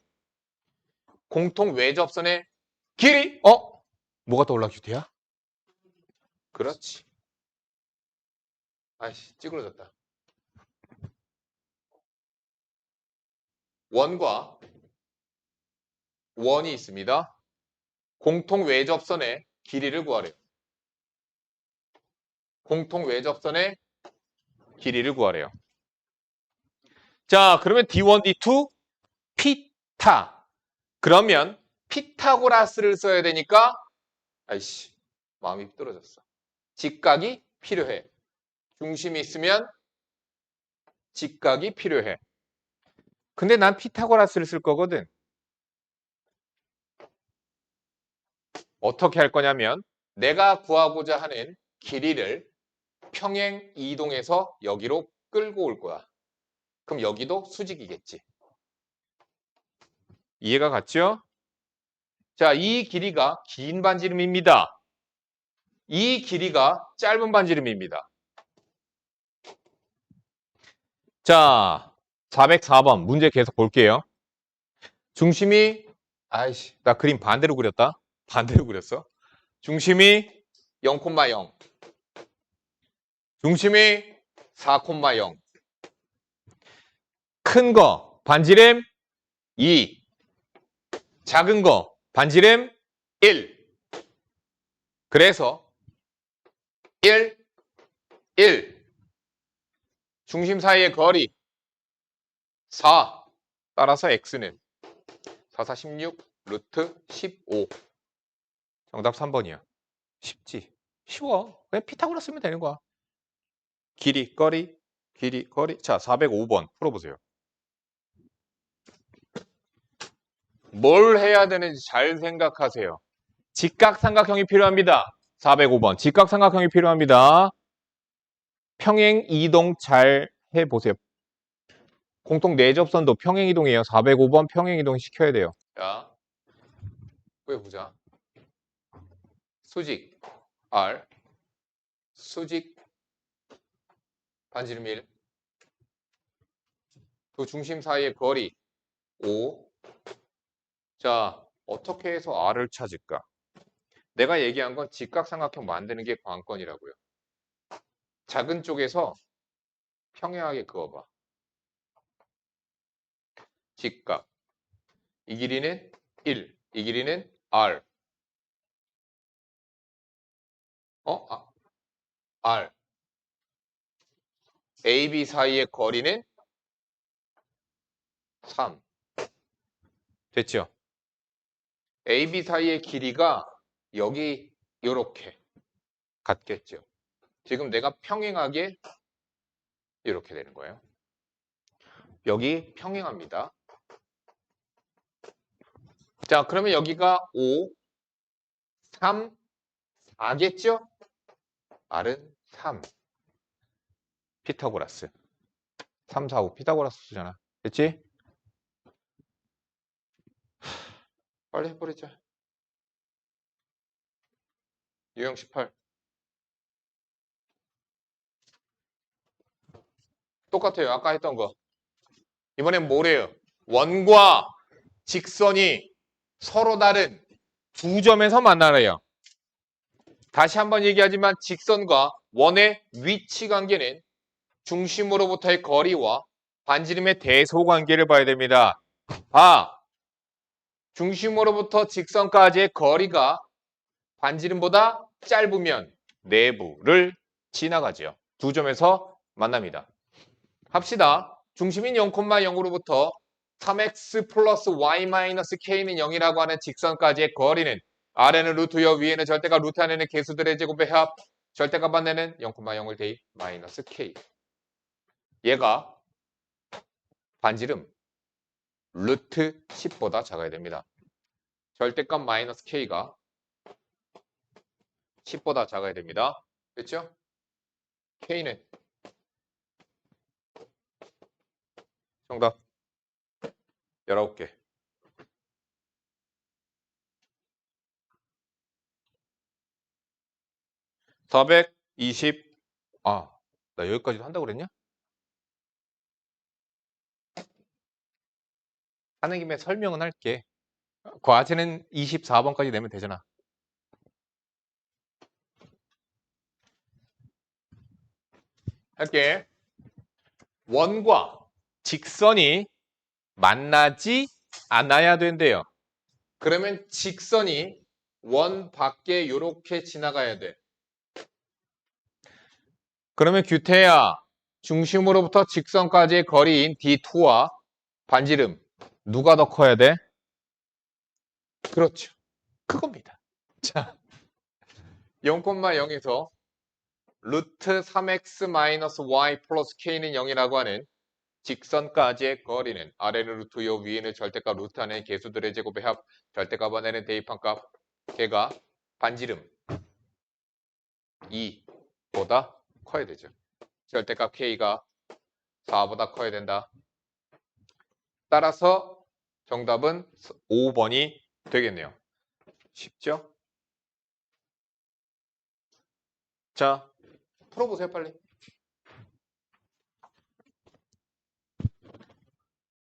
공통 외접선의 길이? 뭐가 떠올라 규태야? 그렇지. 아이씨, 찌그러졌다. 원과 원이 있습니다. 공통 외접선의 길이를 구하래요. 공통 외접선의 길이를 구하래요. 자, 그러면 D1, D2, 피타. 그러면 피타고라스를 써야 되니까 아이씨, 마음이 떨어졌어. 직각이 필요해. 중심이 있으면 직각이 필요해. 근데 난 피타고라스를 쓸 거거든. 어떻게 할 거냐면 내가 구하고자 하는 길이를 평행 이동해서 여기로 끌고 올 거야. 그럼 여기도 수직이겠지. 이해가 갔죠? 자, 이 길이가 긴 반지름입니다. 이 길이가 짧은 반지름입니다. 자, 404번 문제 계속 볼게요. 중심이 아이씨, 나 그림 반대로 그렸다. 반대로 그렸어. 중심이 0,0. 중심이 4,0. 큰 거 반지름 2. 작은 거 반지름 1. 그래서 1, 1. 중심 사이의 거리 4. 따라서 x는 4, 4, 16 루트 15. 정답 3번이야. 쉽지? 쉬워. 그냥 피타고라스 쓰면 되는 거야. 길이, 거리, 길이, 거리. 자, 405번 풀어보세요. 뭘 해야 되는지 잘 생각하세요. 직각삼각형이 필요합니다. 405번. 직각삼각형이 필요합니다. 평행 이동 잘 해보세요. 공통 내접선도 평행 이동이에요. 405번 평행 이동 시켜야 돼요. 자, 보자. 수직 R, 수직 반지름 1. 두 중심 사이의 거리 5. 자, 어떻게 해서 R을 찾을까? 내가 얘기한 건 직각삼각형 만드는 게 관건이라고요. 작은 쪽에서 평행하게 그어봐. 직각. 이 길이는 1. 이 길이는 R. R. AB 사이의 거리는 3. 됐죠? AB 사이의 길이가 여기 이렇게 같겠죠. 지금 내가 평행하게 이렇게 되는 거예요. 여기 평행합니다. 자, 그러면 여기가 5, 3, 4겠죠? R은 3. 피타고라스. 3, 4, 5 피타고라스 쓰잖아. 됐지? 빨리 해버리자. 유형 18. 똑같아요. 아까 했던 거. 이번엔 뭐래요? 원과 직선이 서로 다른 두 점에서 만나래요. 다시 한번 얘기하지만 직선과 원의 위치 관계는 중심으로부터의 거리와 반지름의 대소관계를 봐야 됩니다. 중심으로부터 직선까지의 거리가 반지름보다 짧으면 내부를 지나가죠. 두 점에서 만납니다. 합시다. 중심인 0,0으로부터 3x 플러스 y 마이너스 k는 0이라고 하는 직선까지의 거리는 아래는 루트여 위에는 절대값 루트 안에는 개수들의 제곱의 합 절대값 안에는 0,0을 대입 마이너스 k. 얘가 반지름 루트 10보다 작아야 됩니다. 절대값 마이너스 k가 10보다 작아야 됩니다. 됐죠? k는 정답 19개. 나 여기까지도 한다고 그랬냐? 하는 김에 설명은 할게. 과제는 24번까지 내면 되잖아. 할게. 원과 직선이 만나지 않아야 된대요. 그러면 직선이 원 밖에 이렇게 지나가야 돼. 그러면 규태야, 중심으로부터 직선까지의 거리인 D2와 반지름 누가 더 커야 돼? 그렇죠. 그겁니다. 자, 0,0에서 루트 3x 마이너스 y 플러스 k는 0이라고 하는 직선까지의 거리는 아래는 루트요 위에는 절대값 루트 안에 개수들의 제곱의 합 절대값 안에는 대입한 값 걔가 반지름 2보다 커야 되죠. 절대값 k가 4보다 커야 된다. 따라서 정답은 5번이 되겠네요. 쉽죠? 자, 풀어보세요 빨리.